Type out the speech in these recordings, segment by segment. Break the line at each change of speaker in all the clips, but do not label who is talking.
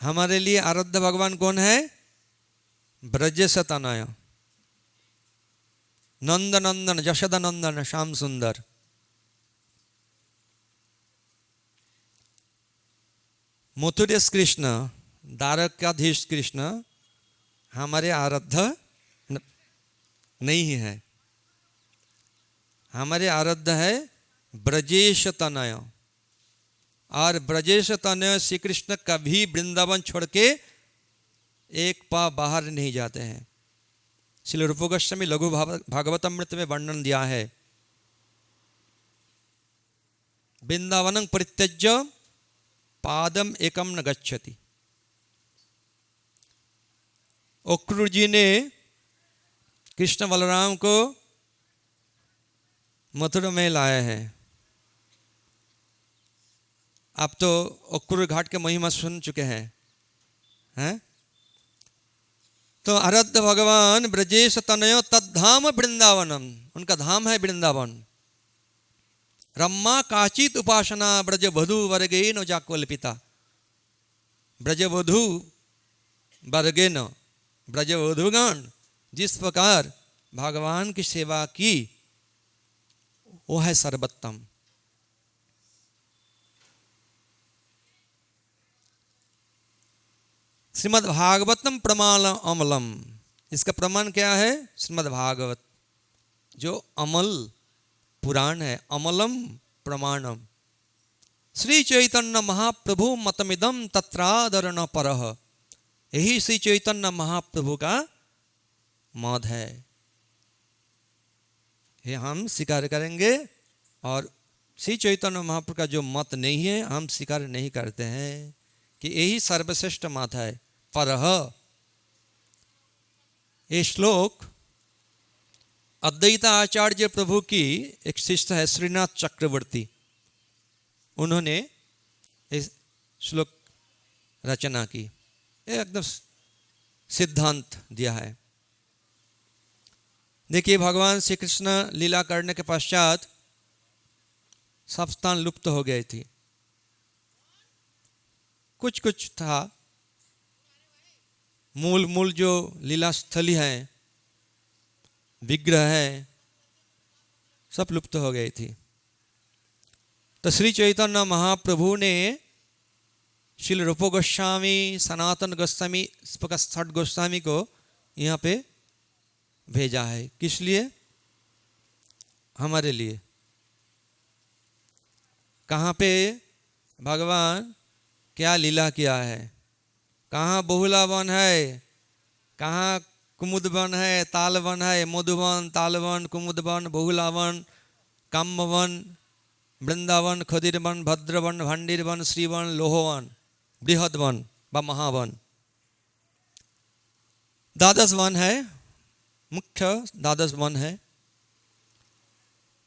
हमारे लिए आराध्य भगवान कौन है? ब्रजेश तनय, नंद नंदन, यशोदा नंदन, श्याम सुंदर। मथुरेश कृष्ण, द्वारकाधीश कृष्ण हमारे आराध्य नहीं है। हमारे आराध्य है ब्रजेश तनय। और ब्रजेश तनय श्री कृष्ण कभी वृंदावन छोड़ के एक पाव बाहर नहीं जाते हैं। श्रील रूप गोस्वामी लघु भागवतामृत में वर्णन दिया है, वृंदावनं परित्यज्य पादम एकम न गच्छति। अक्रूर जी ने कृष्ण बलराम को मथुरा में लाए हैं। आप तो अक्रूर घाट के महिमा सुन चुके हैं? तो आराध्य भगवान ब्रजेश तनयो तद्धाम वृंदावनम, उनका धाम है वृंदावन। रम्मा काचित उपासना ब्रज वधु वर्गे न जाकल्पिता। ब्रज वधु वर्गे न, ब्रज वधुगण जिस प्रकार भगवान की सेवा की वो है सर्वोत्तम। श्रीमद् भागवतम प्रमाण अमलम, इसका प्रमाण क्या है? श्रीमद् भागवत जो अमल पुराण है, अमलम प्रमाणम। श्री चैतन्य महाप्रभु मतमिदम तत्रादरण परः, यही श्री चैतन्य महाप्रभु का मत है। ये हम स्वीकार करेंगे। और श्री चैतन्य महाप्रभु का जो मत नहीं है हम स्वीकार नहीं करते हैं कि यही सर्वश्रेष्ठ मत है। परः, ये श्लोक अद्वैत आचार्य प्रभु की एक शिष्य है श्रीनाथ चक्रवर्ती, उन्होंने इस श्लोक रचना की, एकदम सिद्धांत दिया है। देखिए, भगवान श्री कृष्ण लीला करने के पश्चात सब स्थान लुप्त हो गए थी। कुछ कुछ था, मूल जो लीला स्थली है, विग्रह है, सब लुप्त हो गई थी। तो श्री चैतन्य महाप्रभु ने श्रील रूप गोस्वामी, सनातन गोस्वामी, छठ गोस्वामी को यहाँ पे भेजा है। किस लिए? हमारे लिए। कहाँ पे भगवान क्या लीला किया है, कहाँ बहुला वन है, कहाँ कुमुद वन है, ताल वन है, Madhuvan, Talvan, Kumudvan, Bahulavan, Kamyavan, Vrindavan, Khadirvan, Bhadravan, Bhandirvan, Shrivan, Lohvan, Brihadvan व महावन। द्वादश वन है, मुख्य द्वादश वन है।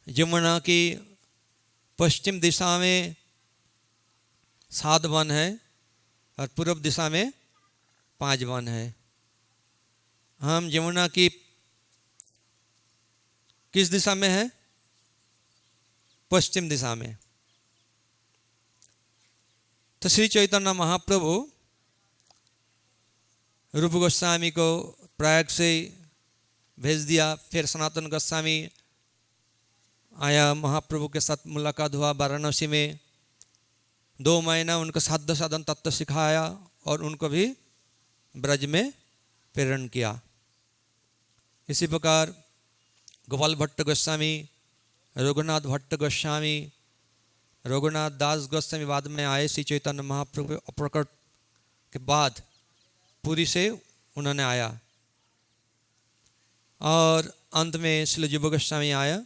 यमुना की पश्चिम दिशा में 7 वन है और पूर्व दिशा में 5 वन है। हम यमुना की किस दिशा में है? पश्चिम दिशा में। तो श्री चैतन्य महाप्रभु रूप गोस्वामी को प्रयाग से भेज दिया। फिर सनातन गोस्वामी आया, महाप्रभु के साथ मुलाकात हुआ वाराणसी में। 2 महीना उनको साध्य साधन तत्व सिखाया और उनको भी ब्रज में प्रेरण किया। इसी प्रकार गोपाल भट्ट गोस्वामी, रघुनाथ भट्ट गोस्वामी, रघुनाथ दास गोस्वामी बाद में आए। श्री चैतन्य महाप्रभु प्रकट के बाद पुरी से उन्होंने आया और अंत में श्री जीव गोस्वामी आया।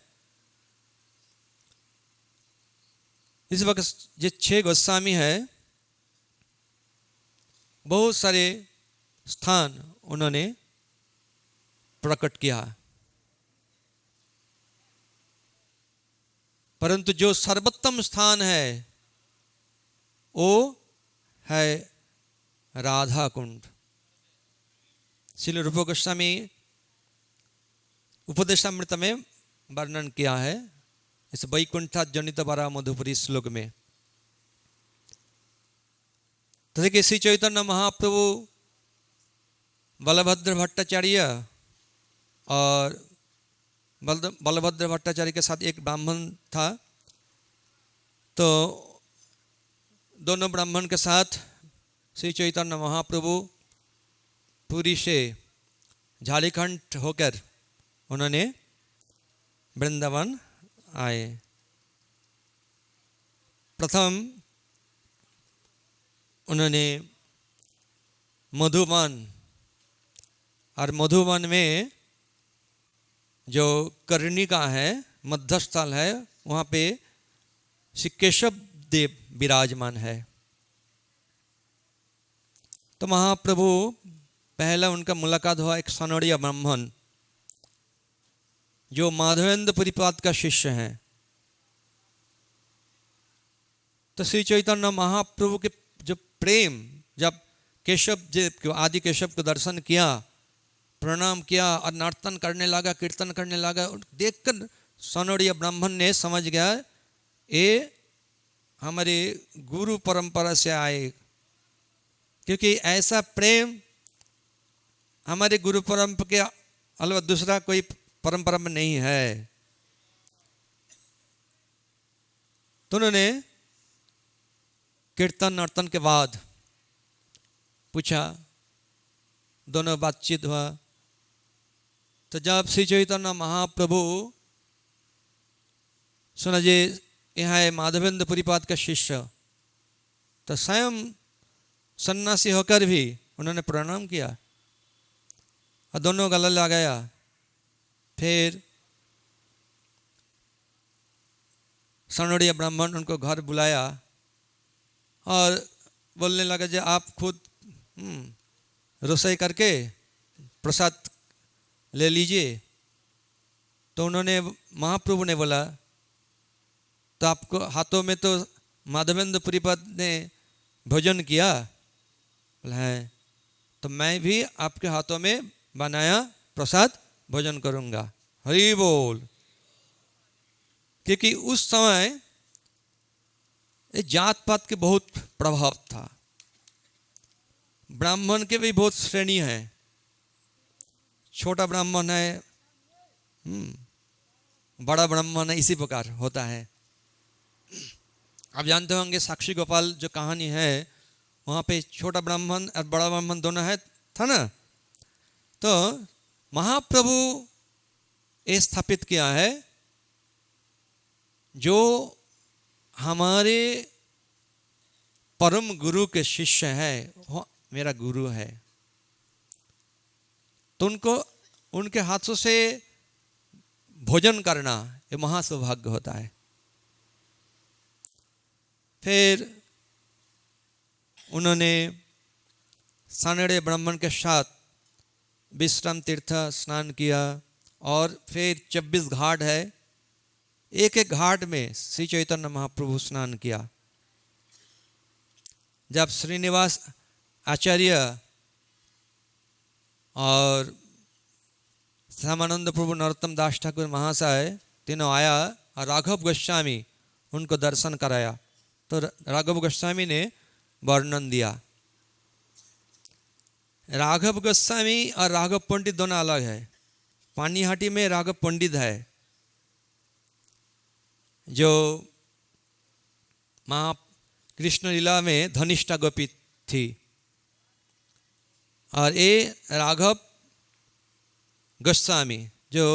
इस वक्त जो 6 गोस्वामी है, बहुत सारे स्थान उन्होंने प्रकट किया, परंतु जो सर्वोत्तम स्थान है वो है राधा कुंड। श्रील रूप गोस्वामी उपदेशामृत में वर्णन किया है इस वैकुंठा जनित बरा मधुपुरी श्लोक में। तो देखिए श्री चैतन्य महाप्रभु बलभद्र भट्टाचार्य और बलभद्र भट्टाचार्य के साथ एक ब्राह्मण था। तो दोनों ब्राह्मण के साथ श्री चैतन्य महाप्रभु पुरी से झारखंड होकर उन्होंने वृंदावन आए। प्रथम उन्होंने मधुबन, और मधुबन में जो कर्णिका है, मध्यस्थल है, वहाँ पे श्री केशव देव विराजमान है। तो महाप्रभु पहला उनका मुलाकात हुआ एक सनोड़िया ब्राह्मण जो माधवेंद्र परिपाद का शिष्य हैं। तो श्री चैतन्य महाप्रभु के जो प्रेम, जब केशव जी आदि केशव को दर्शन किया, प्रणाम किया और नर्तन करने लगा, कीर्तन करने लगा, देखकर सनोड़िया ब्राह्मण ने समझ गया ये हमारे गुरु परंपरा से आए, क्योंकि ऐसा प्रेम हमारे गुरु परंपरा के अलावा दूसरा कोई परंपरा में नहीं है। तो उन्होंने कीर्तन नर्तन के बाद पूछा, दोनों बातचीत हुआ। तो जब श्री चैतन्य महाप्रभु सुना जी यहाँ है माधवेंद्र परिपाद का शिष्य, तो स्वयं सन्यासी होकर भी उन्होंने प्रणाम किया और दोनों गले लगाया। फिर सनोड़िया ब्राह्मण उनको घर बुलाया और बोलने लगा जी आप खुद रसोई करके प्रसाद ले लीजिए। तो उन्होंने, महाप्रभु ने बोला, तो आपको हाथों में तो माधवेंद्र परिपाद ने भोजन किया, बोला है, तो मैं भी आपके हाथों में बनाया प्रसाद भोजन करूंगा। हरि बोल। क्योंकि उस समय जात पात के बहुत प्रभाव था। ब्राह्मण के भी बहुत श्रेणी है, छोटा ब्राह्मण है, बड़ा ब्राह्मण है, इसी प्रकार होता है। आप जानते होंगे साक्षी गोपाल जो कहानी है, वहाँ पे छोटा ब्राह्मण और बड़ा ब्राह्मण दोनों है, था ना। तो महाप्रभु ये स्थापित किया है, जो हमारे परम गुरु के शिष्य है वो मेरा गुरु है। तो उनको उनके हाथों से भोजन करना ये महासौभाग्य होता है। फिर उन्होंने सानेड़े ब्राह्मण के साथ विश्राम तीर्थ स्नान किया और फिर 26 घाट है, एक एक घाट में श्री चैतन्य महाप्रभु स्नान किया। जब श्रीनिवास आचार्य और श्यामानंद प्रभु नरोत्तम दास ठाकुर महाशय तीनों आया और राघव गोस्वामी उनको दर्शन कराया। तो राघव गोस्वामी ने वर्णन दिया। राघव गोस्वामी और राघव पंडित दोनों अलग है। पानीहाटी में राघव पंडित है जो महा कृष्ण लीला में धनिष्ठा गोपी थी, और ये राघव गोस्वामी जो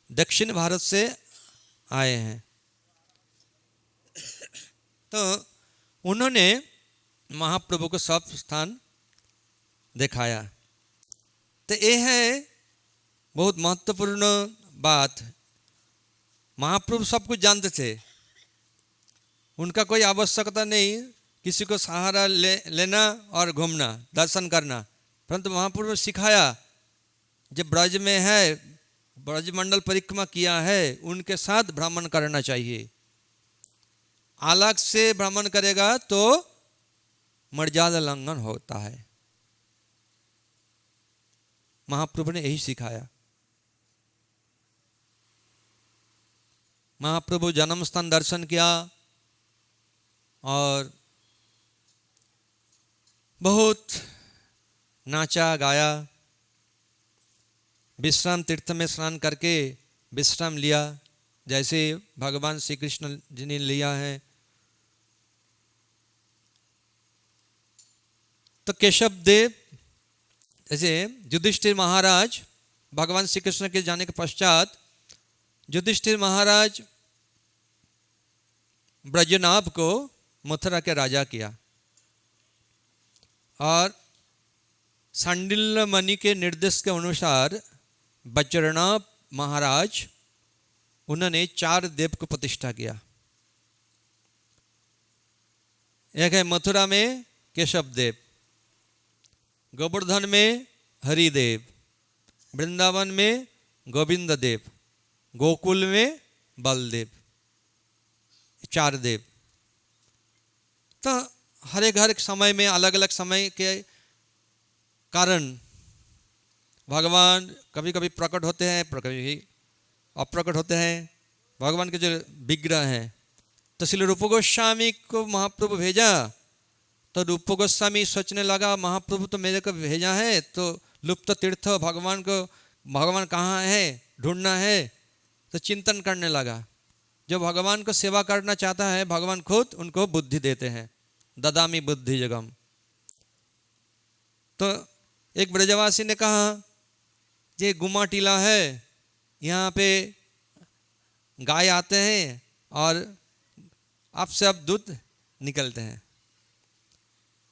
दक्षिण भारत से आए हैं। तो उन्होंने महाप्रभु को सब स्थान दिखाया। तो ये है बहुत महत्वपूर्ण बात। महाप्रभु सब कुछ जानते थे, उनका कोई आवश्यकता नहीं किसी को सहारा लेना और घूमना दर्शन करना, परंतु महाप्रभु ने सिखाया जब ब्रज में है, ब्रजमंडल परिक्रमा किया है, उनके साथ भ्रमण करना चाहिए। अलग से भ्रमण करेगा तो मर्यादा लंघन होता है। महाप्रभु ने यही सिखाया। महाप्रभु जन्म स्थान दर्शन किया और बहुत नाचा गाया, विश्राम तीर्थ में स्नान करके विश्राम लिया, जैसे भगवान श्री कृष्ण जी ने लिया है। तो केशव देव जैसे युधिष्ठिर महाराज, भगवान श्री कृष्ण के जाने के पश्चात युधिष्ठिर महाराज ब्रजनाभ को मथुरा के राजा किया और सांडिल्य मणि के निर्देश के अनुसार वज्रनाभ महाराज उन्होंने 4 देव को प्रतिष्ठा किया। एक है मथुरा में केशव देव, गोवर्धन में हरिदेव, वृंदावन में गोविंद देव, गोकुल में बलदेव, 4 देव। तो हर एक समय में अलग अलग समय के कारण भगवान कभी कभी प्रकट होते हैं, कभी अप्रकट होते हैं। भगवान के जो विग्रह हैं, तो श्री रूप गोस्वामी को महाप्रभु भेजा, तो रूप गोस्वामी सोचने लगा महाप्रभु तो मेरे को भेजा है, तो लुप्त तीर्थ भगवान कहाँ है ढूंढना है, तो चिंतन करने लगा। जो भगवान को सेवा करना चाहता है, भगवान खुद उनको बुद्धि देते हैं, ददामी बुद्धि जगम। तो एक ब्रजवासी ने कहा ये गुमा टीला है, यहाँ पे गाय आते हैं और आपसे अब दूध निकलते हैं।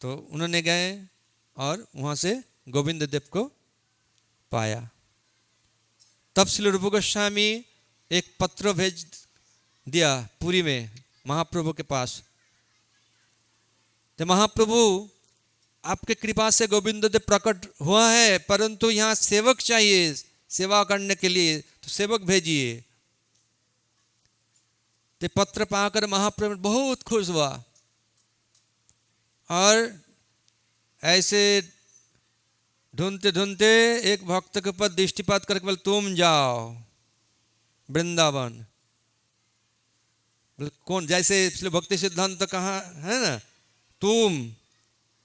तो उन्होंने गए और वहाँ से गोविंद देव को पाया। तब श्री रूप गोस्वामी एक पत्र भेज दिया पुरी में महाप्रभु के पास। तो महाप्रभु आपके कृपा से गोविंद देव प्रकट हुआ है, परंतु यहाँ सेवक चाहिए सेवा करने के लिए, तो सेवक भेजिए। तो पत्र पाकर महाप्रभु बहुत खुश हुआ और ऐसे ढूंढते ढूंढते एक भक्त के ऊपर दृष्टिपात करके बोले तुम जाओ वृंदावन। कौन, जैसे इसलिए भक्ति सिद्धांत तो कहा है ना, तुम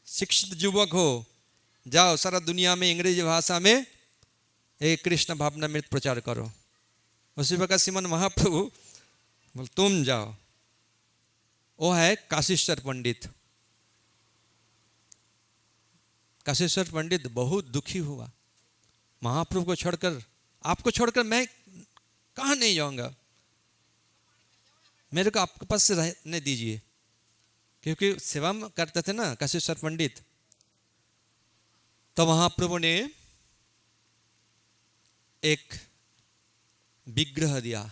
शिक्षित युवक हो, जाओ सारा दुनिया में अंग्रेजी भाषा में एक कृष्ण भावनामृत प्रचार करो। उसी प्रकार श्रीमन महाप्रभु बोल तुम जाओ। वो है काशीश्वर पंडित। काशीश्वर पंडित बहुत दुखी हुआ, महाप्रभु को छोड़कर, आपको छोड़कर मैं कहाँ नहीं जाऊंगा, मेरे को आपके पास से रहने दीजिए। क्योंकि सेवा करते थे ना काशीश्वर पंडित। तो महाप्रभु ने एक विग्रह दिया।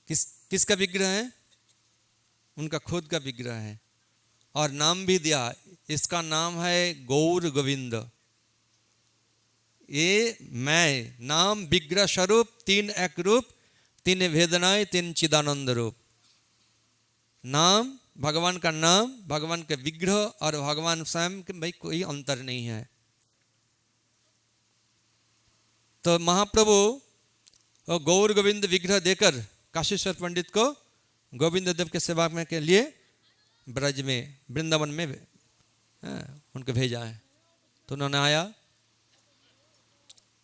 किसका विग्रह है? उनका खुद का विग्रह है, और नाम भी दिया, इसका नाम है गौर गोविंद। ये मैं नाम विग्रह स्वरूप, 3 एक रूप, 3 वेदनाएं, 3 चिदानंद रूप। नाम भगवान का नाम, भगवान के विग्रह और भगवान स्वयं के भाई कोई अंतर नहीं है। तो महाप्रभु गौर गोविंद विग्रह देकर काशीश्वर पंडित को गोविंद देव के सेवा में के लिए ब्रज में वृंदावन में उनको भेजा है। तो उन्होंने आया,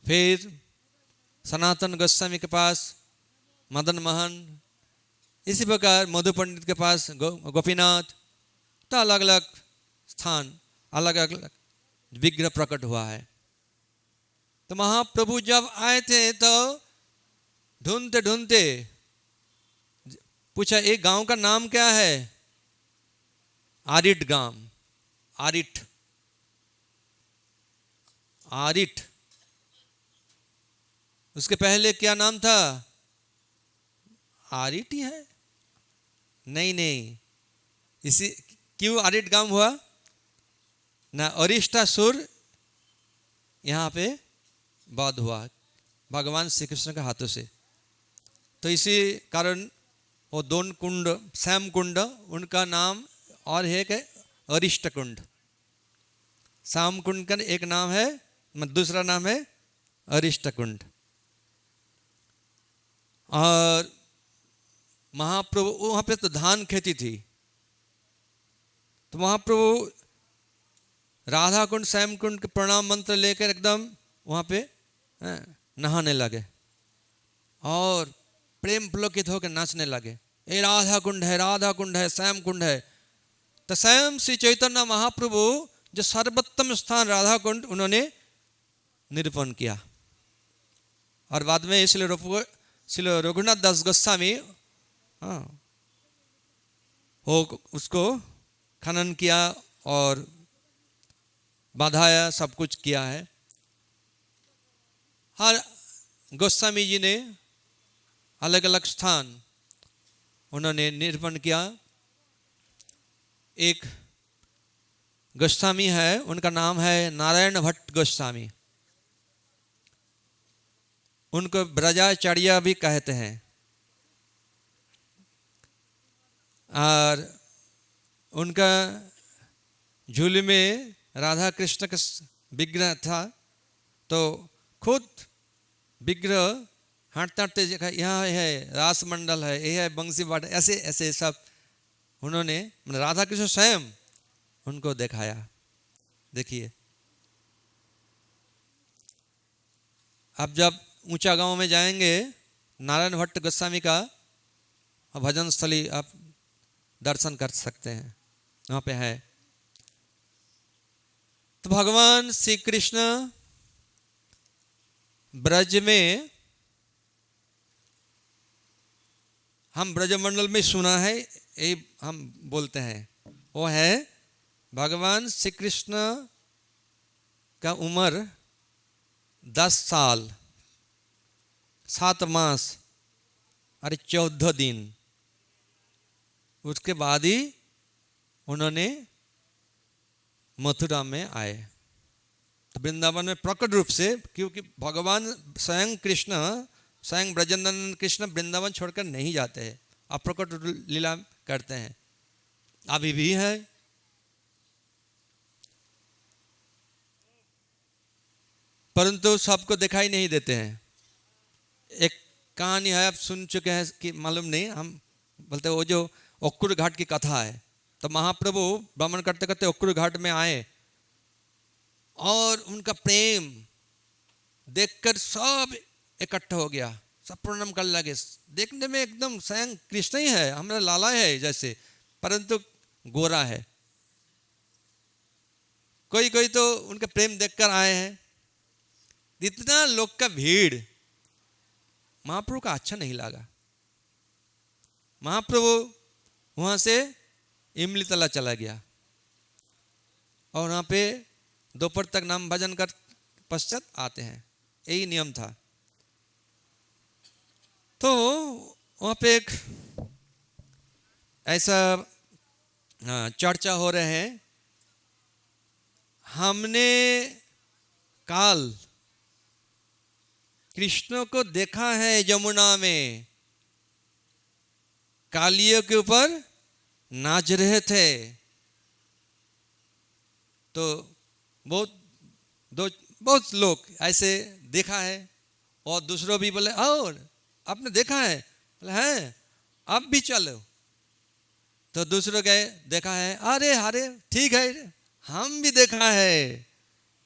फिर सनातन गोस्वामी के पास मदन मोहन, इसी प्रकार मधु पंडित के पास गोपीनाथ। तो अलग अलग स्थान, अलग अलग विग्रह प्रकट हुआ है। तो महाप्रभु जब आए थे तो ढूंढते ढूंढते पूछा एक गांव का नाम क्या है? आरिट गांव। आरिट, आरिट। उसके पहले क्या नाम था? आरिट ही है। नहीं नहीं, इसी क्यों आरिट गांव हुआ ना? अरिष्टासुर यहाँ पे वध हुआ भगवान श्री कृष्ण के हाथों से। तो इसी कारण वो 2 कुंड, श्याम कुंड, उनका नाम और एक है अरिष्ट कुंड। श्याम कुंड का एक नाम है, दूसरा नाम है अरिष्ट कुंड। और महाप्रभु वहाँ पे तो धान खेती थी, तो तो महाप्रभु राधा कुंड श्याम कुंड के प्रणाम मंत्र लेकर एकदम वहाँ पे नहाने लगे और प्रेम पुलकित होकर नाचने लगे। ये राधा कुंड है, श्याम कुंड है। तो स्वयं श्री चैतन्य महाप्रभु जो सर्वोत्तम स्थान राधा कुंड उन्होंने निरूपण किया। और बाद में श्री रघुनाथ दास गोस्वामी वो उसको खनन किया और बाधाया, सब कुछ किया है। हर गोस्वामी जी ने अलग अलग स्थान उन्होंने निरूपण किया। एक गोस्वामी है, उनका नाम है नारायण भट्ट गोस्वामी। उनको ब्रजाचार्य भी कहते हैं। और उनका झूले में राधा कृष्ण का विग्रह था, तो खुद विग्रह हांटते हांटते देखा, यहाँ है रास मंडल है, ये है बंसी बाट, ऐसे ऐसे सब उन्होंने राधा कृष्ण स्वयं उनको दिखाया। देखिए, अब जब ऊंचा गांव में जाएंगे, नारायण भट्ट गोस्वामी का भजन स्थली आप दर्शन कर सकते हैं, वहाँ पे है। तो भगवान श्री कृष्ण ब्रज में, हम ब्रजमंडल में सुना है, ये हम बोलते हैं, वो है भगवान श्री कृष्ण का उम्र 10 साल 7 मास और 14 दिन। उसके बाद ही उन्होंने मथुरा में आए। तो वृंदावन में प्रकट रूप से, क्योंकि भगवान स्वयं कृष्ण, स्वयं ब्रजनंदन कृष्ण वृंदावन छोड़कर नहीं जाते हैं, अप्रकट लीला करते हैं, अभी भी है। परंतु सबको दिखाई नहीं देते हैं। एक कहानी है, आप सुन चुके हैं कि मालूम नहीं, हम बोलते वो जो ओक्कुर घाट की कथा है। तो महाप्रभु भ्रमण करते करते ओक्कुर घाट में आए और उनका प्रेम देखकर सब इकट्ठा हो गया, सब प्रणाम करने लगे। देखने में एकदम स्वयं कृष्ण ही है, हमारा लाला है जैसे, परंतु गोरा है। कोई कोई तो उनका प्रेम देखकर आए हैं। इतना लोग का भीड़ महाप्रभु का अच्छा नहीं लगा। महाप्रभु वहां से इमली तला चला गया और वहां पे दोपहर तक नाम भजन कर पश्चात आते हैं, यही नियम था। तो वहां पे एक ऐसा चर्चा हो रहे हैं, हमने काल कृष्ण को देखा है यमुना में, कालियों के ऊपर नाच रहे थे। तो बहुत लोग ऐसे देखा है, और दूसरों भी बोले और आपने देखा है, बोले हैं अब भी चलो। तो दूसरों गए, देखा है, अरे अरे ठीक है हम भी देखा है।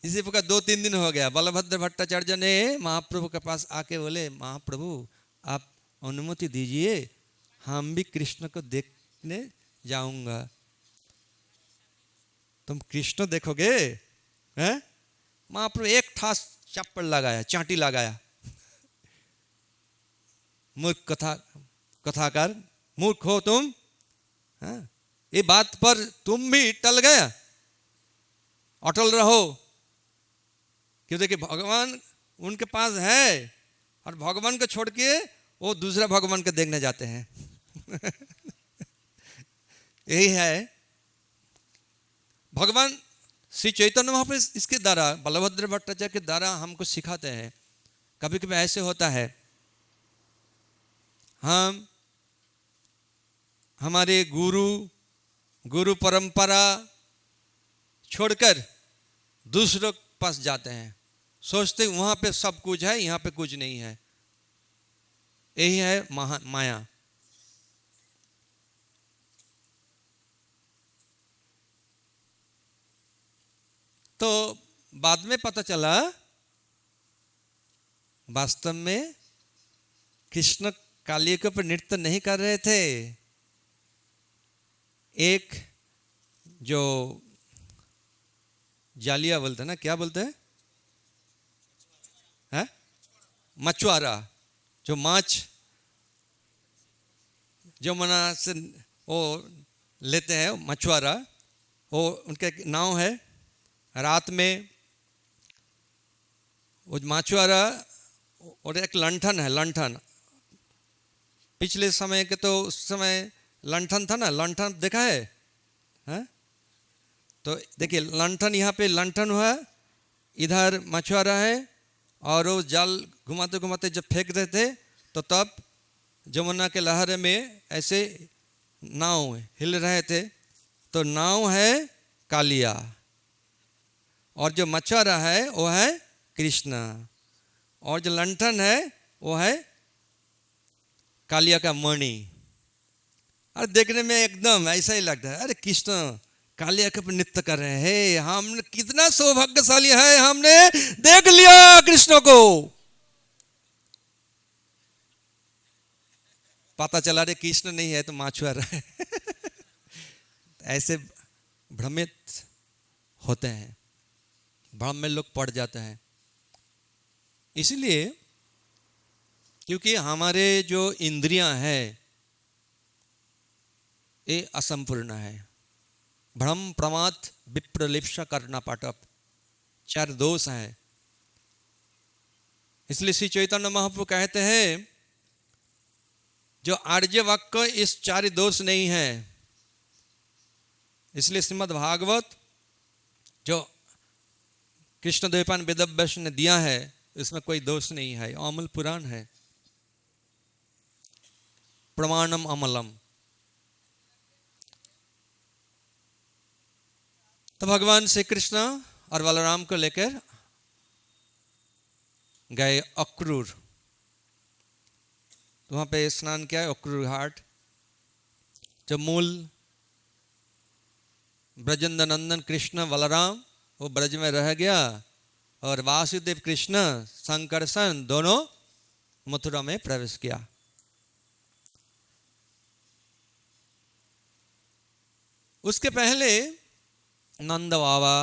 इसी प्रकार 2-3 दिन हो गया। बलभद्र भट्टाचार्य ने महाप्रभु के पास आके बोले, महाप्रभु आप अनुमति दीजिए, हम भी कृष्ण को देखने जाऊंगा। तुम कृष्ण देखोगे? हैं? महाप्रभु एक ठास चप्पल लगाया, चांटी लगाया। मूर्ख कथाकार, मूर्ख हो तुम, ये बात पर तुम भी टल गया, अटल रहो। क्यों? देखिए भगवान उनके पास है और भगवान को छोड़ के वो दूसरा भगवान को देखने जाते हैं। यही है भगवान श्री चैतन्य महाप्रभु इसके द्वारा, बलभद्र भट्टाचार्य के द्वारा हमको सिखाते हैं। कभी कभी ऐसे होता है, हम हमारे गुरु परंपरा छोड़कर दूसरों के पास जाते हैं, सोचते वहां पे सब कुछ है, यहाँ पे कुछ नहीं है। यही है माया। तो बाद में पता चला वास्तव में कृष्ण कालिया के ऊपर नृत्य नहीं कर रहे थे। एक जो जालिया बोलते हैं ना, क्या बोलते हैं, मछुआरा, जो माछ जमुना से वो लेते हैं, मछुआरा, वो उनके नाव है। रात में वो मछुआरा, और एक लंठन है, लंठन, पिछले समय के तो उस समय लंठन था ना, लंठन देखा है, हाँ? तो देखिए लंठन, यहाँ पे लंठन हुआ, इधर मछुआरा है, और वो जाल घुमाते घुमाते जब फेंक रहे थे तो तब जमुना के लहर में ऐसे नाव हिल रहे थे। तो नाव है कालिया, और जो मछुआरा है वो है कृष्ण, और जो लंठन है वो है कालिया का मणि। और देखने में एकदम ऐसा ही लगता है, अरे कृष्ण कालिया के ऊपर नृत्य कर रहे हैं, हमने कितना सौभाग्यशाली है, हमने देख लिया कृष्ण को। पता चला रे कृष्ण नहीं है तो मछुआरा है। ऐसे भ्रमित होते हैं, भ्रम में लोग पड़ जाते हैं। इसलिए क्योंकि हमारे जो इंद्रियां हैं ये असंपूर्ण है। भ्रम, प्रमाद, विप्रलिप्सा, करना पाटप, 4 दोष हैं। इसलिए श्री चैतन्य महाप्रभु कहते हैं जो आर्य वाक्य इस 4 दोष नहीं है। इसलिए श्रीमद् भागवत जो कृष्ण द्वैपायन वेदव्यास ने दिया है इसमें कोई दोष नहीं है, अमल पुराण है, प्रमाणम अमलम। तो भगवान श्री कृष्ण और बलराम को लेकर गए अक्रूर, तो वहां पे स्नान किया, अक्रूर घाट। जो मूल ब्रजेंद्र नंदन कृष्ण बलराम वो ब्रज में रह गया, और वासुदेव कृष्ण संकर्षण दोनों मथुरा में प्रवेश किया। उसके पहले नंद बाबा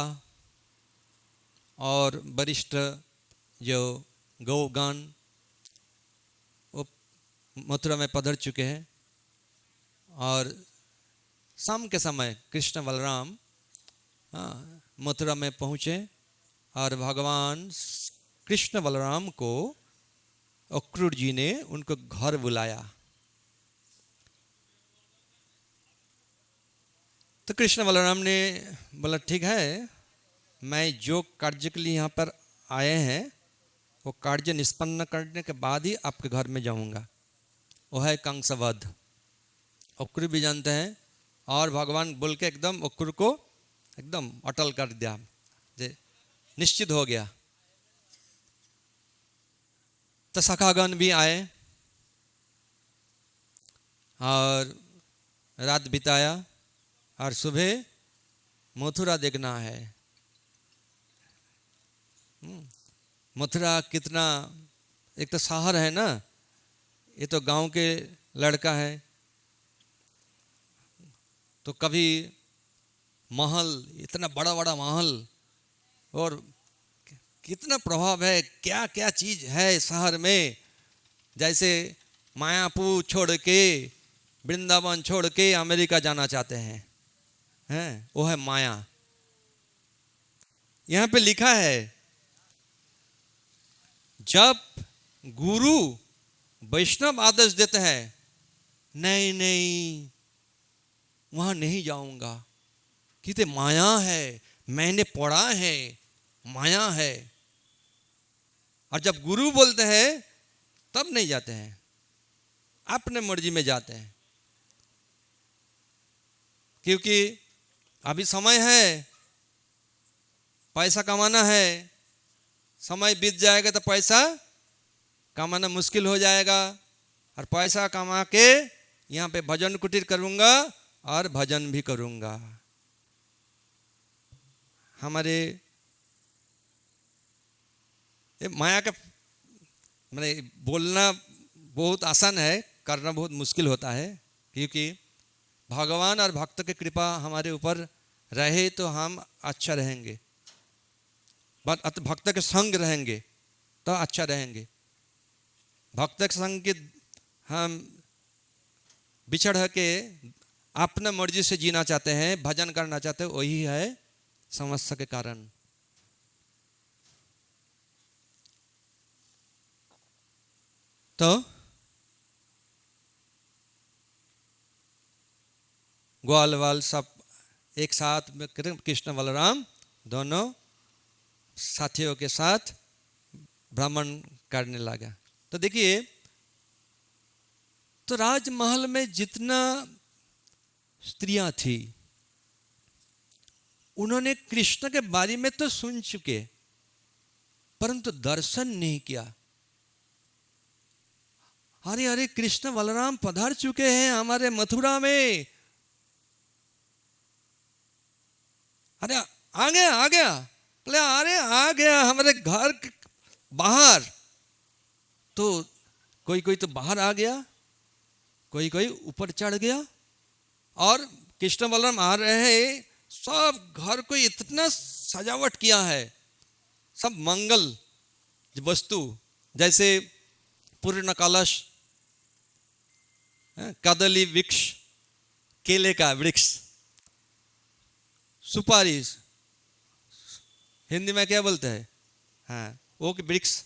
और वरिष्ठ जो गौगण वो मथुरा में पधर चुके हैं, और शाम के समय कृष्ण बलराम मथुरा में पहुँचे, और भगवान कृष्ण बलराम को अक्रूर जी ने उनको घर बुलाया। तो कृष्ण बलराम ने बोला ठीक है, मैं जो कार्य के लिए यहाँ पर आए हैं वो कार्य निष्पन्न करने के बाद ही आपके घर में जाऊंगा। वो है कंसवध, अक्रूर भी जानते हैं, और भगवान बोल के एकदम अक्रूर को एकदम अटल कर दिया, निश्चित हो गया। तो सखागण भी आए और रात बिताया, और सुबह मथुरा देखना है। मथुरा कितना, एक तो शहर है ना, ये तो गांव के लड़का है, तो कभी महल, इतना बड़ा बड़ा महल, और कितना प्रभाव है, क्या क्या चीज है शहर में। जैसे मायापुर छोड़ के, वृंदावन छोड़ के अमेरिका जाना चाहते हैं, वो है माया। यहां पे लिखा है जब गुरु वैष्णव आदेश देते हैं, नहीं नहीं वहां नहीं जाऊंगा, कितने माया है, मैंने पढ़ा है माया है। और जब गुरु बोलते हैं तब नहीं जाते हैं, अपने मर्जी में जाते हैं, क्योंकि अभी समय है, पैसा कमाना है, समय बीत जाएगा तो पैसा कमाना मुश्किल हो जाएगा। और पैसा कमा के यहाँ पे भजन कुटीर करूँगा और भजन भी करूँगा। हमारे ये माया का मैंने बोलना बहुत आसान है, करना बहुत मुश्किल होता है, क्योंकि भगवान और भक्त की कृपा हमारे ऊपर रहे तो हम अच्छा रहेंगे, भक्त के संग रहेंगे तो अच्छा रहेंगे। भक्त के संग के हम बिछड़ के अपना मर्जी से जीना चाहते हैं, भजन करना चाहते हैं, वही है समस्या के कारण। तो ग्वाल वाल सब एक साथ में कृष्ण बलराम दोनों साथियों के साथ भ्रमण करने लगा। तो देखिए, तो राजमहल में जितना स्त्रियां थी उन्होंने कृष्ण के बारे में तो सुन चुके, परंतु दर्शन नहीं किया। अरे अरे कृष्ण बलराम पधार चुके हैं हमारे मथुरा में, अरे आ गया आ गया, बोले अरे आ गया हमारे घर के बाहर। तो कोई कोई तो बाहर आ गया, कोई कोई ऊपर चढ़ गया, और कृष्ण बलराम आ रहे हैं, सब घर को इतना सजावट किया है, सब मंगल वस्तु, जैसे पूर्ण कलश, कदली वृक्ष, केले का वृक्ष, सुपारी, हिंदी में क्या बोलते हैं, हाँ वो वृक्ष,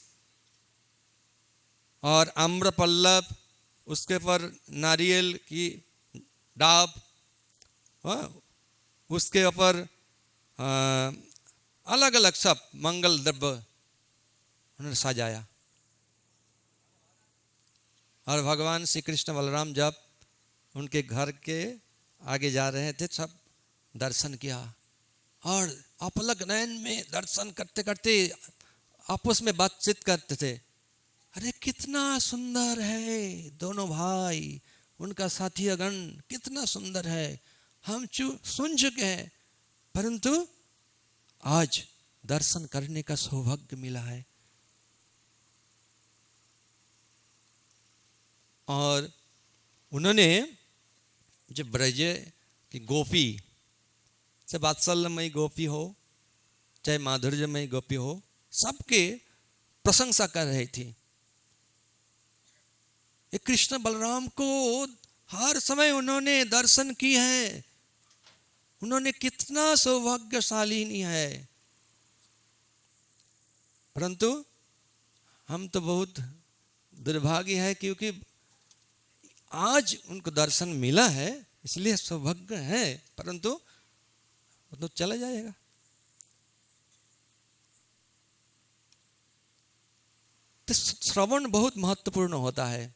और आम्रपल्लव, उसके ऊपर नारियल की डाब, उसके ऊपर अलग अलग सब मंगल द्रव्य उन्होंने सजाया। और भगवान श्री कृष्ण बलराम जब उनके घर के आगे जा रहे थे, सब दर्शन किया, और अपलक नयन में दर्शन करते करते आपस में बातचीत करते थे, अरे कितना सुंदर है दोनों भाई, उनका साथीगण कितना सुंदर है, हम सुन चुके हैं, परंतु आज दर्शन करने का सौभाग्य मिला है। और उन्होंने जो ब्रज की गोपी, चाहे वात्सल्यमयी गोपी हो चाहे माधुर्यमयी गोपी हो, सबके प्रशंसा कर रही थी। ये कृष्ण बलराम को हर समय उन्होंने दर्शन किए हैं, उन्होंने कितना सौभाग्यशाली है, परंतु हम तो बहुत दुर्भाग्य है, क्योंकि आज उनको दर्शन मिला है इसलिए सौभाग्य है, परंतु वो तो चला जाएगा। तो श्रवण बहुत महत्वपूर्ण होता है।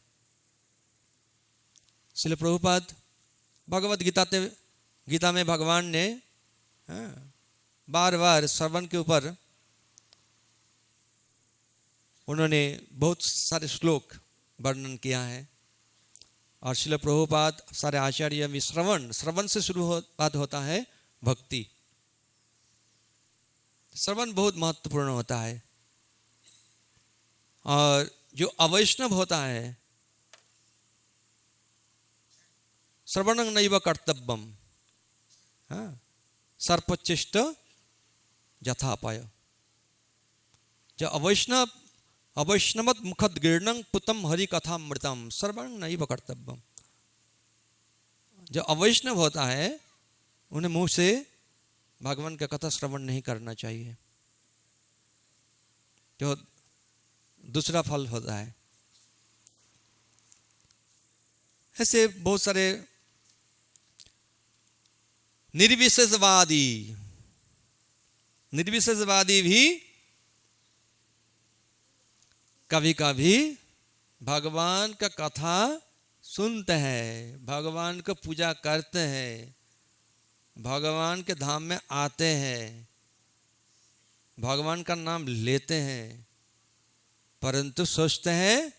इसलिए प्रभुपाद भगवत गीता में भगवान ने बार बार श्रवण के ऊपर उन्होंने बहुत सारे श्लोक वर्णन किया है। और श्रील प्रभुपाद सारे आचार्य भी श्रवण से शुरुआत होता है भक्ति। श्रवण बहुत महत्वपूर्ण होता है। और जो अवैष्णव होता है, श्रवणं नैव कर्तव्यम, सर्पचिष्ट यथापाय। जो अवैष्णवत मुखद गीर्णं पुतम हरि कथामृतम श्रवणं नैव कर्तव्यम। जो अवैष्णव होता है उन्हें मुंह से भगवान का कथा श्रवण नहीं करना चाहिए, जो दूसरा फल होता है। ऐसे बहुत सारे निर्विशेषवादी भी कभी कभी भगवान का कथा सुनते हैं, भगवान को पूजा करते हैं, भगवान के धाम में आते हैं, भगवान का नाम लेते हैं, परंतु सोचते हैं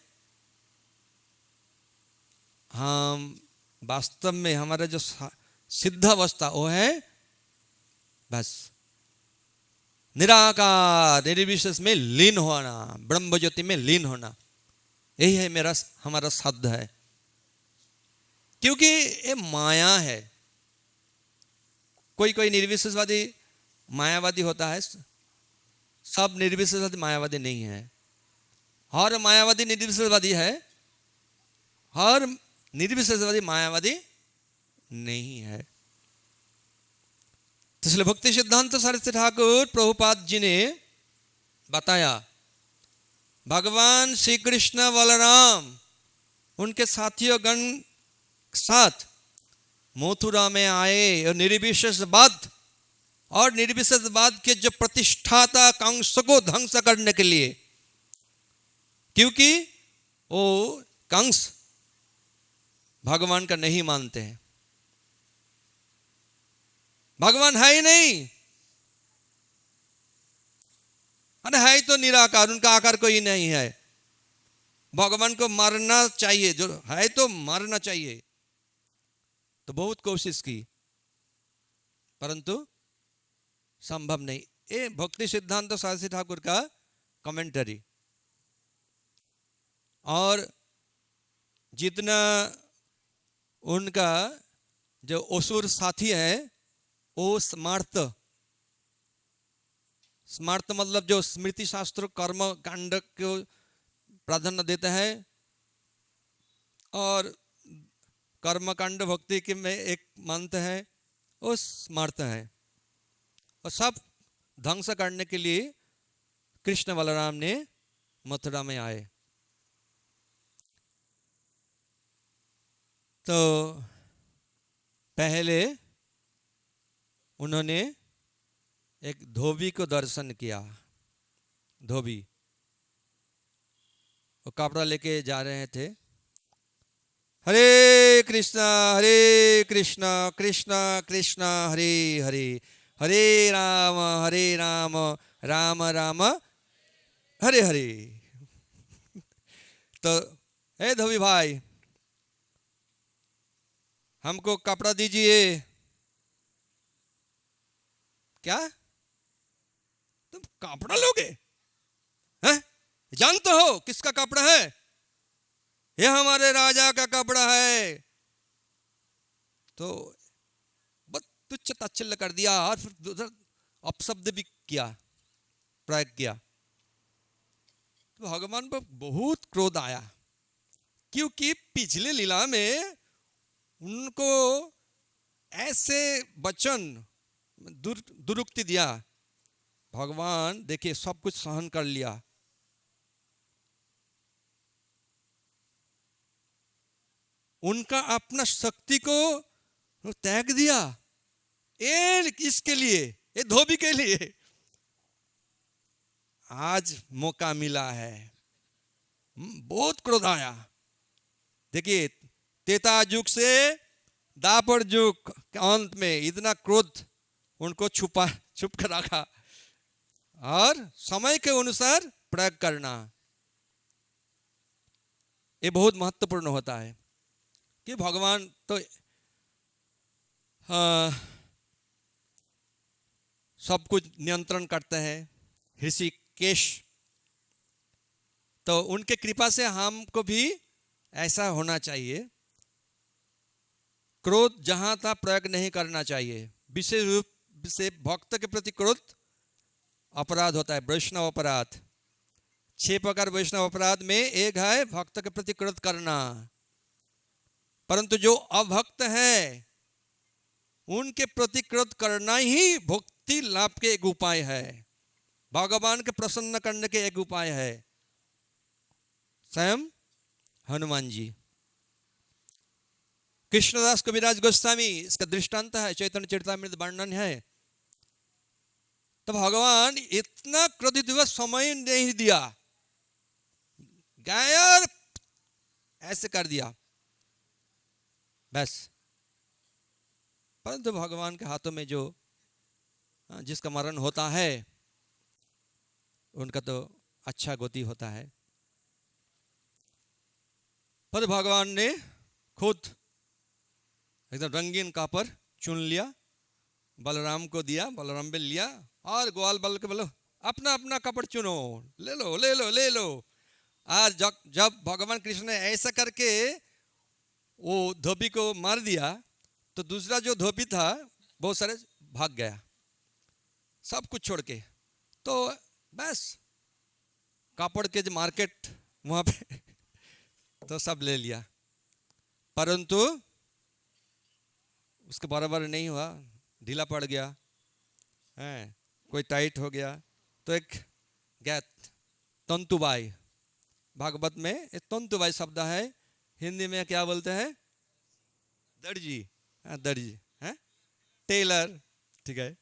हम वास्तव में हमारा जो सिद्ध अवस्था वो है बस निराकार निर्विशेष में लीन होना, ब्रह्म ज्योति में लीन होना, यही है मेरा हमारा साध्य है। क्योंकि ये माया है। कोई कोई निर्विशेषवादी मायावादी होता है, सब निर्विशेषवादी मायावादी नहीं है। हर मायावादी निर्विशेषवादी है, हर निर्विशेषवादी मायावादी नहीं है। तो इसलिए भक्ति सिद्धांत सरस्वती ठाकुर प्रभुपाद जी ने बताया, भगवान श्री कृष्ण बलराम उनके साथियों गण साथ मथुरा में आए और निर्विशेषवाद के जो प्रतिष्ठाता कंस को ध्वंस करने के लिए, क्योंकि वो कंस भगवान का नहीं मानते हैं, भगवान है ही नहीं, अरे है तो निराकार, उनका आकार कोई नहीं है, भगवान को मारना चाहिए, जो है तो मारना चाहिए। तो बहुत कोशिश की परंतु संभव नहीं। ये भक्ति सिद्धांत सरस्वती ठाकुर का कमेंटरी। और जितना उनका जो असुर साथी है वो स्मार्त मतलब जो स्मृति शास्त्र कर्म कांड को प्राधान्य देते हैं और कर्म कांड भक्ति के में एक मानते हैं, वो स्मार्त है। और सब ध्वंस करने के लिए कृष्ण बलराम ने मथुरा में आए। तो पहले उन्होंने एक धोबी को दर्शन किया। धोबी वो कपड़ा लेके जा रहे थे, हरे कृष्णा कृष्णा कृष्णा हरे हरे, हरे राम राम राम हरे हरे। तो हे धोबी भाई, हमको कपड़ा दीजिए। क्या तुम कपड़ा लोगे? हैं? जानते हो किसका कपड़ा है? यह हमारे राजा का कपड़ा है। तो बस तुच्छ ताच्छल्य कर दिया और फिर अपशब्द भी किया, प्रयोग किया। तो भगवान पर बहुत क्रोध आया, क्योंकि पिछले लीला में उनको ऐसे वचन दुरुक्ति दिया। भगवान देखिए सब कुछ सहन कर लिया, उनका अपना शक्ति को त्याग दिया। ये किसके लिए? ये धोबी के लिए। आज मौका मिला है, बहुत क्रोध आया। देखिए त्रेता युग से द्वापर युग के अंत में इतना क्रोध उनको छुप कर रखा, और समय के अनुसार प्रयोग करना ये बहुत महत्वपूर्ण होता है। कि भगवान तो सब कुछ नियंत्रण करते हैं। ऋषिकेश, तो उनके कृपा से हमको भी ऐसा होना चाहिए। क्रोध जहां था प्रयोग नहीं करना चाहिए। विशेष रूप से भक्त के प्रति क्रोध अपराध होता है, वैष्णव अपराध। 6 प्रकार वैष्णव अपराध में एक है भक्त के प्रति क्रोध करना। परंतु जो अभक्त है उनके प्रति क्रोध करना ही भक्ति लाभ के एक उपाय है, भगवान के प्रसन्न करने के एक उपाय है। स्वयं हनुमान जी, कृष्णदास कविराज गोस्वामी इसका दृष्टांत है, चैतन्य चरितामृत वर्णन है। तो भगवान इतना क्रोधित हुआ, समय नहीं दिया, गायर ऐसे कर दिया बस। परंतु भगवान के हाथों में जो जिसका मरण होता है उनका तो अच्छा गति होता है। पर भगवान ने खुद एकदम रंगीन कापर चुन लिया, बलराम को दिया, बलराम भी लिया और ग्वाल बाल के बोलो अपना अपना कपड़ चुनो, ले लो ले लो ले लो। और जब भगवान कृष्ण ने ऐसा करके वो धोबी को मार दिया तो दूसरा जो धोबी था बहुत सारे भाग गया सब कुछ छोड़ के। तो बस कापड़ के जो मार्केट वहाँ पे तो सब ले लिया, परंतु उसके बराबर नहीं हुआ, ढीला पड़ गया है, कोई टाइट हो गया। तो एक गैत तंतुबाई, भागवत में एक तंतुबाई शब्द है, हिंदी में क्या बोलते हैं? दर्जी। दर्जी है, टेलर, ठीक है।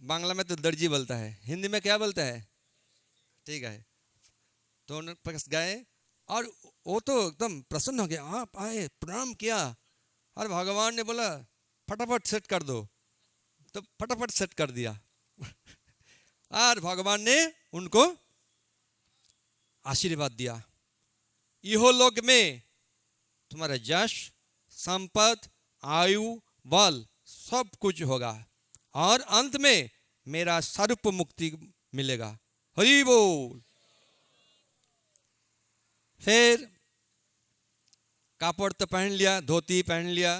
बांग्ला में तो दर्जी बोलता है, हिंदी में क्या बोलता है? ठीक है। तो उन्होंने गए और वो तो एकदम प्रसन्न हो गया, आप आए, प्रणाम किया, और भगवान ने बोला फटाफट सेट कर दो, तो फटाफट सेट कर दिया। और भगवान ने उनको आशीर्वाद दिया, इहोलोक में तुम्हारा यश, संपत्ति, आयु, बल सब कुछ होगा, और अंत में मेरा स्वरूप मुक्ति मिलेगा। हरि बोल। फिर कापड़ तो पहन लिया, धोती पहन लिया,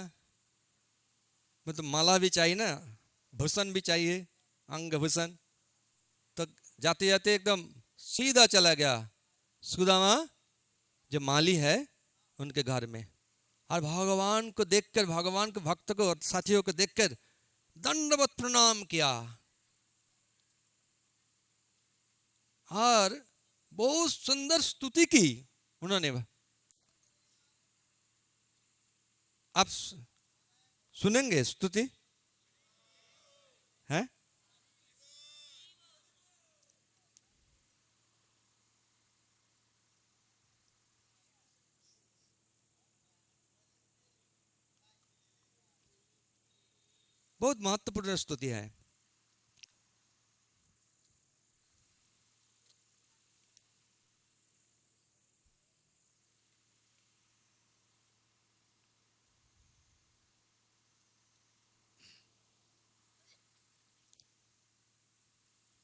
मतलब माला भी चाहिए ना, भूषण भी चाहिए, अंग भूषण। तो जाते जाते एकदम सीधा चला गया सुदामा जो माली है उनके घर में, और भगवान को देखकर, भगवान के भक्त को, साथियों को देखकर दंडवत प्रणाम किया, और बहुत सुंदर स्तुति की उन्होंने। आप सुनेंगे स्तुति है? बहुत महत्वपूर्ण स्तुति है।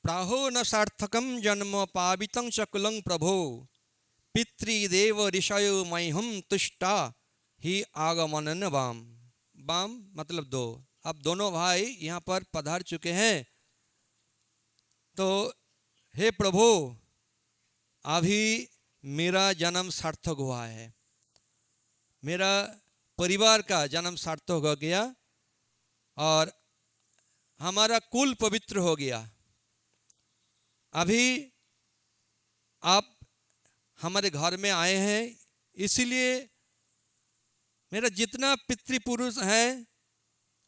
प्राहो न सार्थकम जन्म पावितं चकुलं प्रभो, पितृदेव ऋषयो मह्यं तुष्टा ही आगमनन वाम। वाम मतलब दो। अब दोनों भाई यहाँ पर पधार चुके हैं, तो हे प्रभु अभी मेरा जन्म सार्थक हुआ है, मेरा परिवार का जन्म सार्थक हो गया, और हमारा कुल पवित्र हो गया। अभी आप हमारे घर में आए हैं, इसीलिए मेरा जितना पितृपुरुष है,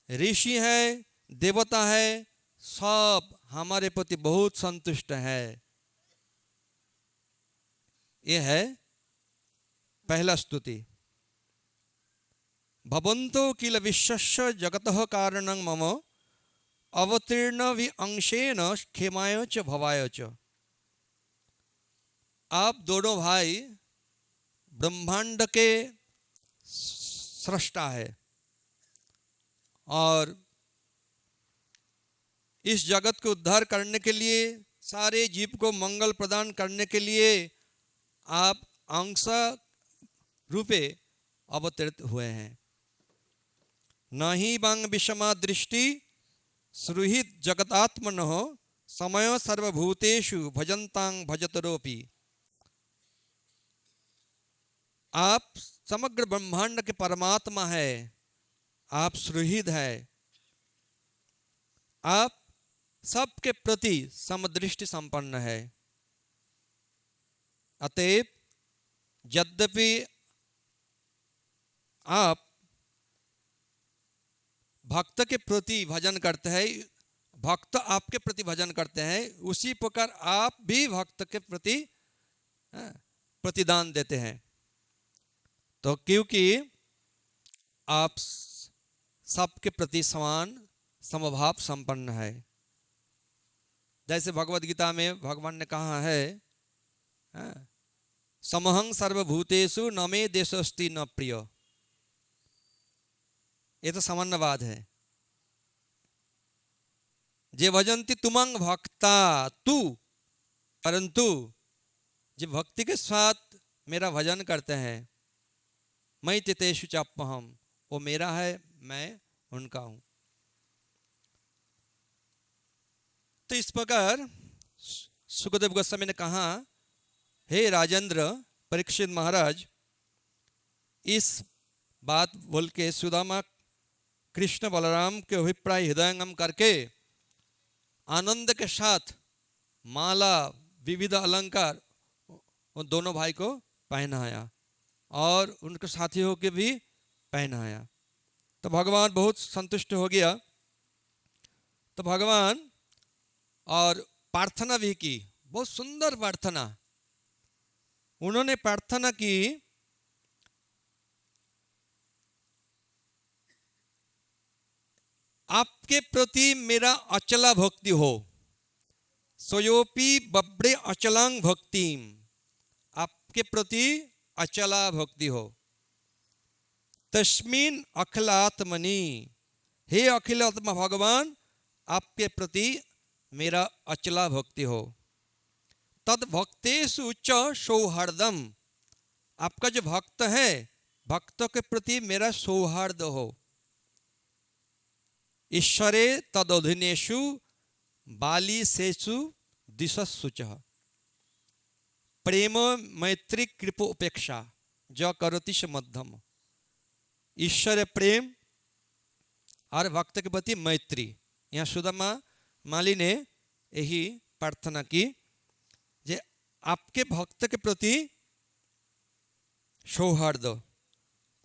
ऋषि है, देवता है, सब हमारे प्रति बहुत संतुष्ट है। ये है पहला स्तुति। भवन्तो किल विश्वस्य जगतः कारणं मम, अवतीर्ण वि अंशेन क्षेमाय च भवाय च। आप दोनों भाई ब्रह्मांड के सृष्टा है, और इस जगत को उद्धार करने के लिए, सारे जीव को मंगल प्रदान करने के लिए आप अंश रूपे अवतरित हुए हैं। न ही वांग विषमा दृष्टि सुहृद जगतात्मनः समय सर्वभूतेषु भजन्तां भजतरोपि। आप समग्र ब्रह्मांड के परमात्मा है, आप सुहृद है, आप सबके प्रति समदृष्टि संपन्न है। अतएव यद्यपि आप भक्त के प्रति भजन करते हैं, भक्त आपके प्रति भजन करते हैं, उसी प्रकार आप भी भक्त के प्रति प्रतिदान देते हैं। तो क्योंकि आप सबके प्रति समान समभाव संपन्न है। जैसे भगवद गीता में भगवान ने कहा है, समहं सर्वभूतेषु न मे देशोऽस्ति न प्रिय। ये तो सामान्यवाद है। जे भजंती तुमंग भक्ता तू, परंतु जो भक्ति के साथ मेरा भजन करते हैं, मैं तितेषु चाप्यहम्, वो मेरा है, मैं उनका हूं। तो इस प्रकार सुखदेव गोस्वामी ने कहा, हे राजेंद्र परीक्षित महाराज, इस बात बोल के सुदामा कृष्ण बलराम के अभिप्राय हृदयंगम करके आनंद के साथ माला विविध अलंकार उन दोनों भाई को पहनाया और उनके साथियों के भी पहनाया। तो भगवान बहुत संतुष्ट हो गया। तो भगवान और प्रार्थना भी की, बहुत सुंदर प्रार्थना उन्होंने प्रार्थना की, आपके प्रति मेरा अचला भक्ति हो, सोयोपी बब्रे अचलांग भक्तिम, आपके प्रति अचला भक्ति हो। तस्मिन अखिलात्मनि, हे अखिलात्मा भगवान, आपके प्रति मेरा अचला भक्ति हो। तद भक्तेषु च सौहार्दम, आपका जो भक्त है, भक्तों के प्रति मेरा सौहार्द हो। ईश्वरे तदोधिनेषु बालिसेषु दिशस्सु च, प्रेम मैत्री कृप उपेक्षा ज करोति स मध्यम। ईश्वर प्रेम और भक्त के प्रति मैत्री। यहाँ सुदामा माली ने यही प्रार्थना की, जे आपके भक्त के प्रति सौहार्द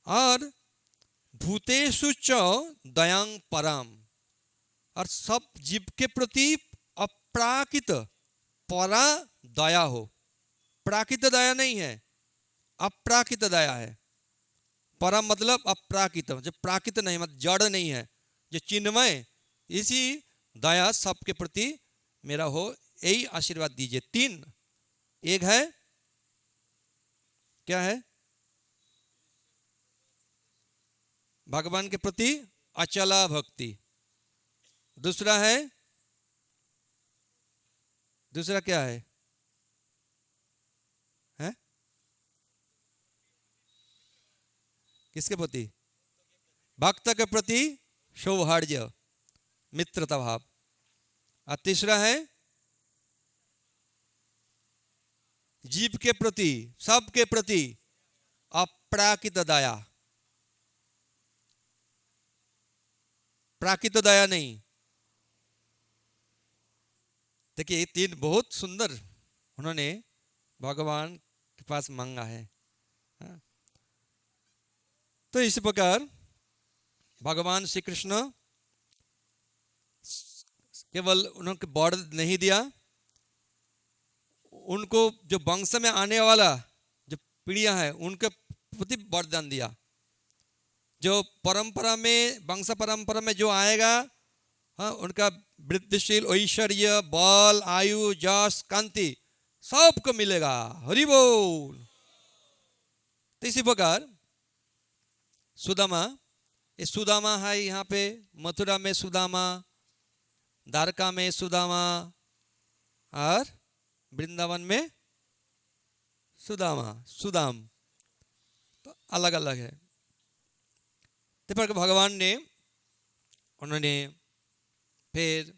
और भूतेषु च दयांग पराम, और सब जीव के प्रति अप्राकृत परा दया हो। प्राकृत दया नहीं है, अप्राकृत दया है। परा मतलब अप्राकृत, जो प्राकृत नहीं, मतलब जड़ नहीं है, जो चिन्मय, इसी दया सबके प्रति मेरा हो, यही आशीर्वाद दीजिए। तीन, एक है क्या है, भगवान के प्रति अचला भक्ति। दूसरा है, दूसरा क्या है, हैं? किसके प्रति? भक्त के प्रति सौहार्द्य, मित्रता भाव। और तीसरा है जीव के प्रति, सबके प्रति अप्राकृत दया। प्राकृत दया नहीं। देखिए ये तीन बहुत सुंदर उन्होंने भगवान के पास मांगा है। तो इस प्रकार भगवान श्री कृष्ण केवल उन्होंने वर नहीं दिया, उनको जो वंश में आने वाला जो पीढ़ियां है उनके प्रति वरदान दिया। जो परंपरा में, वंश परंपरा में जो आएगा, हाँ, उनका वृद्धिशील ऐश्वर्य, बल, आयु, जस, कांति सबको मिलेगा। हरि बोल। तो इसी प्रकार सुदामा, ये सुदामा है, यहाँ पे मथुरा में सुदामा, द्वारका में सुदामा और वृंदावन में सुदामा, सुदाम, तो अलग अलग है। तो पर भगवान ने, उन्होंने फिर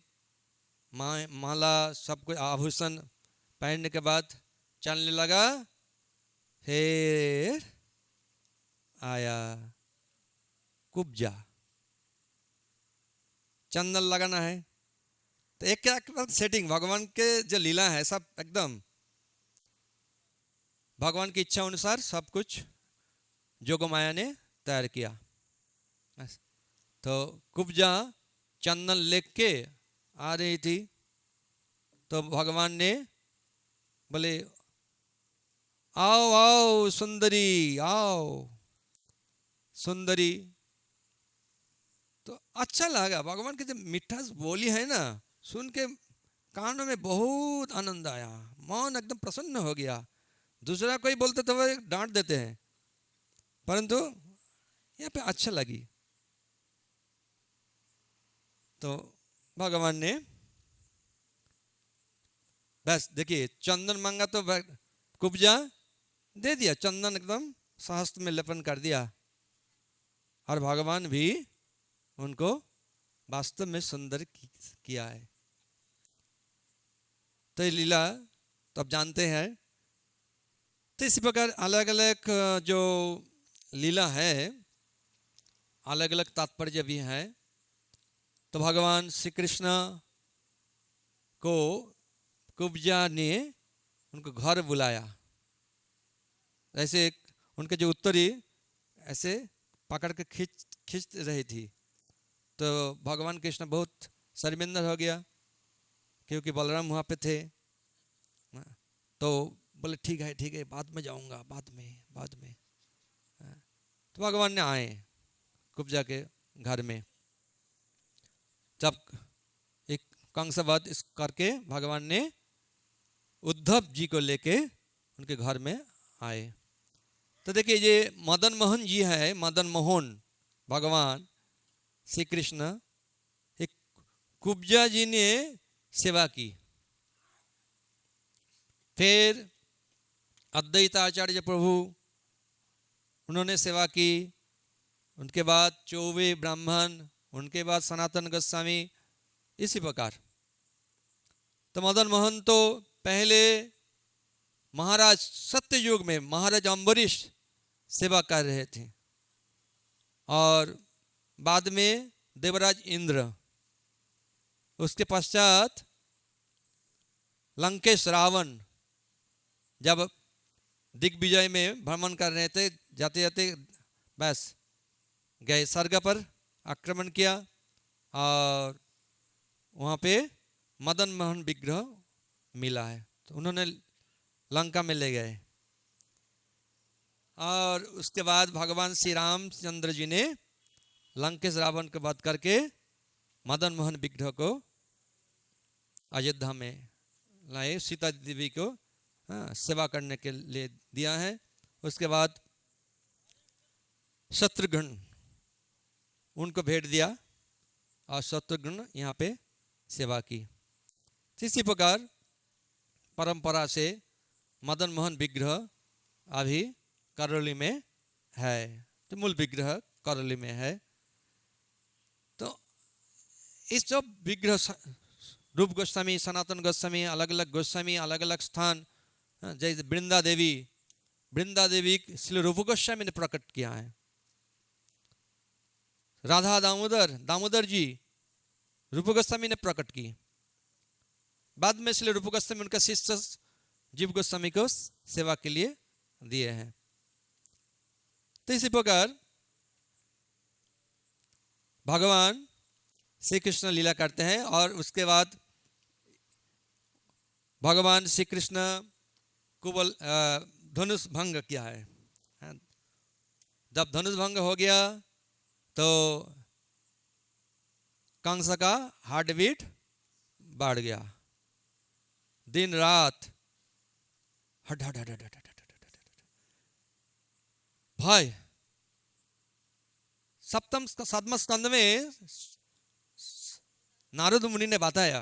माला सब कुछ आभूषण पहनने के बाद चलने लगा। फिर आया कुब्जा, चंदन लगाना है। तो एक क्या सेटिंग, भगवान के जो लीला है सब एकदम भगवान की इच्छा अनुसार सब कुछ जोगमाया ने तैयार किया। तो कुब्जा चंदन लेके आ रही थी, तो भगवान ने बोले आओ आओ सुंदरी, आओ सुंदरी। तो अच्छा लगा, भगवान की जो मिठास बोली है ना, सुन के कानों में बहुत आनंद आया, मन एकदम प्रसन्न हो गया। दूसरा कोई बोलते तो वो डांट देते हैं, परंतु यहाँ पे अच्छा लगी। तो भगवान ने बस देखिए चंदन मांगा तो कुब्जा दे दिया, चंदन एकदम सहस्त्र में लेपन कर दिया, और भगवान भी उनको वास्तव में सुंदर किया है। तो ये लीला तो आप जानते हैं। तो इसी प्रकार अलग अलग जो लीला है, अलग अलग तात्पर्य भी है। तो भगवान श्री कृष्ण को कुब्जा ने उनको घर बुलाया, ऐसे उनके जो उत्तरी ऐसे पकड़ के खींच रही थी, तो भगवान कृष्ण बहुत शर्मिंदा हो गया, क्योंकि बलराम वहाँ पे थे। तो बोले ठीक है बाद में जाऊँगा, बाद में। तो भगवान ने आए कुब्जा के घर में। जब एक कंसवध इस करके भगवान ने उद्धव जी को लेके उनके घर में आए। तो देखिए ये मदन मोहन जी है, मदन मोहन भगवान श्री कृष्ण, एक कुब्जा जी ने सेवा की। फिर अद्वैत आचार्य प्रभु उन्होंने सेवा की, उनके बाद 24 ब्राह्मण, उनके बाद सनातन गोस्वामी, इसी प्रकार। तो मदन मोहन तो पहले महाराज सत्ययुग में महाराज अम्बरीश सेवा कर रहे थे, और बाद में देवराज इंद्र, उसके पश्चात लंकेश रावण जब दिग्विजय में भ्रमण कर रहे थे, जाते जाते बस गए स्वर्ग पर, आक्रमण किया, और वहाँ पे मदन मोहन विग्रह मिला है, तो उन्होंने लंका में ले गए। और उसके बाद भगवान श्री रामचंद्र जी ने लंकेश रावण को वध करके मदन मोहन विग्रह को अयोध्या में लाए, सीता देवी को सेवा करने के लिए दिया है। उसके बाद शत्रुघ्न उनको भेंट दिया, और शत्रुघ्न यहाँ पे सेवा की। इसी प्रकार परंपरा से मदन मोहन विग्रह अभी करौली में है, तो मूल विग्रह करौली में है। तो इस जो विग्रह रूप गोस्वामी, सनातन गोस्वामी, अलग अलग गोस्वामी, अलग अलग स्थान, जैसे वृंदा देवी श्री रूप गोस्वामी ने प्रकट किया है। राधा दामोदर जी रूप गोस्वामी ने प्रकट की। बाद में श्री रूप गोस्वामी उनका शिष्य जीव गोस्वामी को सेवा के लिए दिए हैं। तो इसी प्रकार भगवान श्री कृष्ण लीला करते हैं, और उसके बाद भगवान श्री कृष्ण को धनुष भंग किया है। जब धनुष भंग हो गया तो कंस का हार्ट बीट बढ़ गया, दिन रात हट हट हट हट हट भाई। सातवां स्कंद में नारद मुनि ने बताया,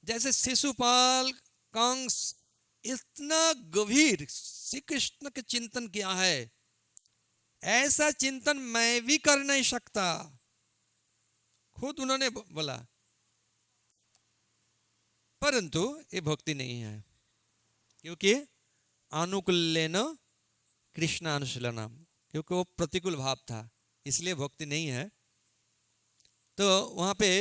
जैसे शिशुपाल कंस इतना गंभीर श्री कृष्ण के चिंतन किया है, ऐसा चिंतन मैं भी कर नहीं सकता। खुद उन्होंने बोला, परंतु ये भक्ति नहीं है, क्योंकि अनुकूलेन कृष्णानुशीलनम, क्योंकि वो प्रतिकूल भाव था, इसलिए भक्ति नहीं है। तो वहां पे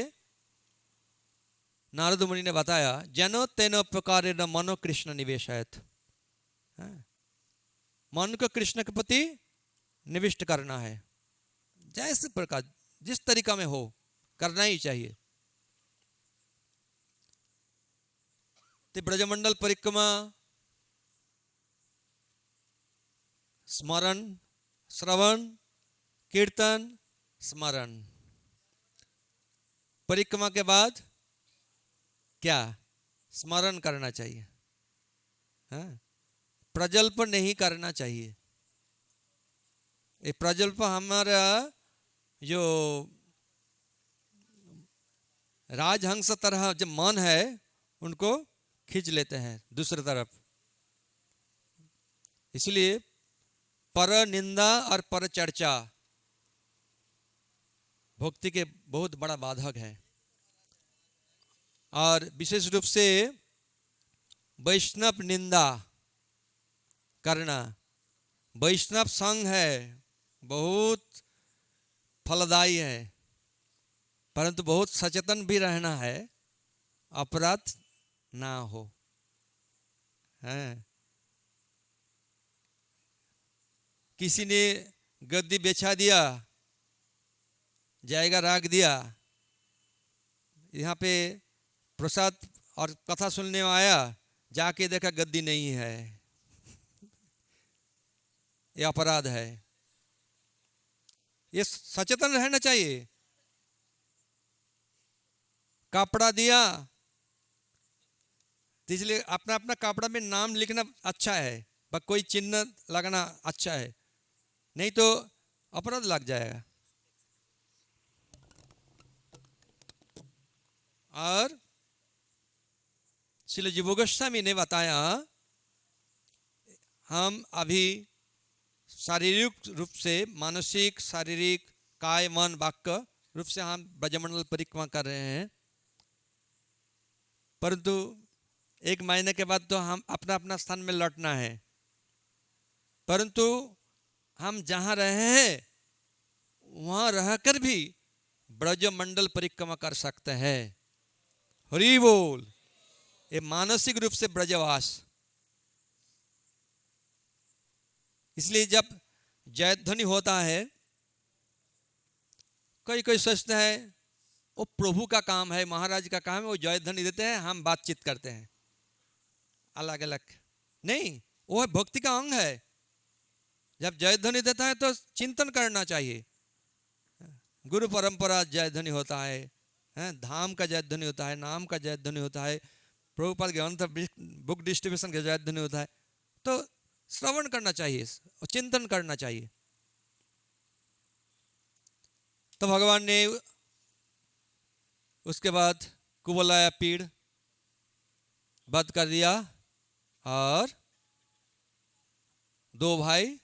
नारद मुनि ने बताया, जनो तेन प्रकारेण मनो कृष्ण निवेशयत, मन को कृष्ण के प्रति निविष्ट करना है, जैसे प्रकार जिस तरीका में हो करना ही चाहिए। तो ब्रजमंडल परिक्रमा, स्मरण, श्रवण, कीर्तन, स्मरण, परिक्रमा के बाद क्या स्मरण करना चाहिए, प्रजल्प नहीं करना चाहिए। ये प्रजल्प हमारा जो राजहंस तरह जो मन है उनको खींच लेते हैं दूसरी तरफ। इसलिए पर निंदा और पर चर्चा भक्ति के बहुत बड़ा बाधक है। और विशेष रूप से वैष्णव निंदा करना, वैष्णव संग है बहुत फलदायी है, परंतु बहुत सचेतन भी रहना है, अपराध ना हो। है किसी ने गद्दी बेचा दिया, जायगा रख दिया, यहाँ पे प्रसाद और कथा सुनने में आया, जाके देखा गद्दी नहीं है, ये अपराध है। ये सचेतन रहना चाहिए। कपड़ा दिया तो इसलिए अपना अपना कपड़ा में नाम लिखना अच्छा है, पर कोई चिन्ह लगाना अच्छा है, नहीं तो अपराध लग जाएगा। और श्रील जीव गोस्वामी ने बताया, हम अभी शारीरिक रूप से, मानसिक शारीरिक काय मन वाक्य रूप से हम ब्रजमंडल परिक्रमा कर रहे हैं, परंतु एक महीने के बाद तो हम अपना अपना स्थान में लौटना है। परंतु हम जहाँ रहे हैं वहाँ रहकर भी ब्रजमंडल परिक्रमा कर सकते हैं। हरि बोल। ये मानसिक रूप से ब्रजवास। इसलिए जब जयध्वनि होता है, कोई कोई सोचते हैं वो प्रभु का काम है, महाराज का काम है, वो जयध्वनि देते हैं, हम बातचीत करते हैं अलग अलग। नहीं, वो भक्ति का अंग है। जब जयध्वनि देता है तो चिंतन करना चाहिए। गुरु परंपरा जयध्वनि होता है, धाम का जयध्वनि होता है, नाम का जयध्वनि होता है, प्रभुपाद ग्रंथ बुक डिस्ट्रीब्यूशन का जयध्वनि होता है, तो श्रवण करना चाहिए और चिंतन करना चाहिए। तो भगवान ने उसके बाद कुबलाया पीड़ बंद कर दिया और दो भाई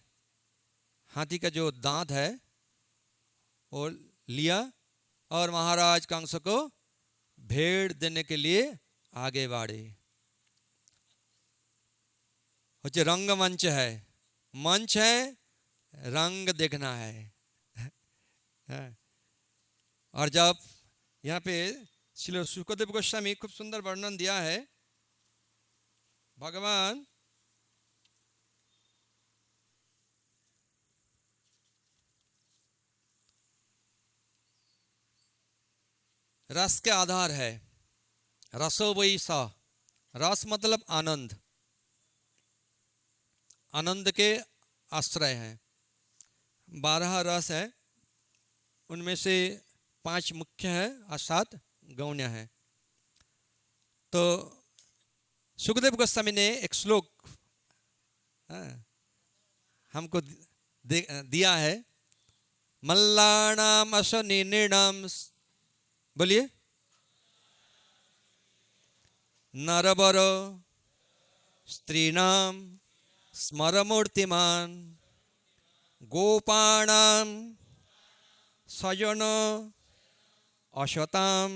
हाथी का जो दांत है वो लिया और महाराज कंस को भेड़ देने के लिए आगे बढ़े। रंग मंच है, मंच है, रंग देखना है। और जब यहाँ पे श्री सुखदेव गोस्वामी खूब सुंदर वर्णन दिया है, भगवान रस के आधार है। रसो वही सा, रस मतलब आनंद, आनंद के आश्रय हैं। 12 रस है, उनमें से 5 मुख्य है और 7 गौण्य है। तो सुखदेव गोस्वामी ने एक श्लोक हमको दिया है, मल्लानाम अश्वनी निर्णाम, बोलिए, नरवर स्त्रीणाम स्मरमूर्तिमान, गोपाणाम सजन अशताम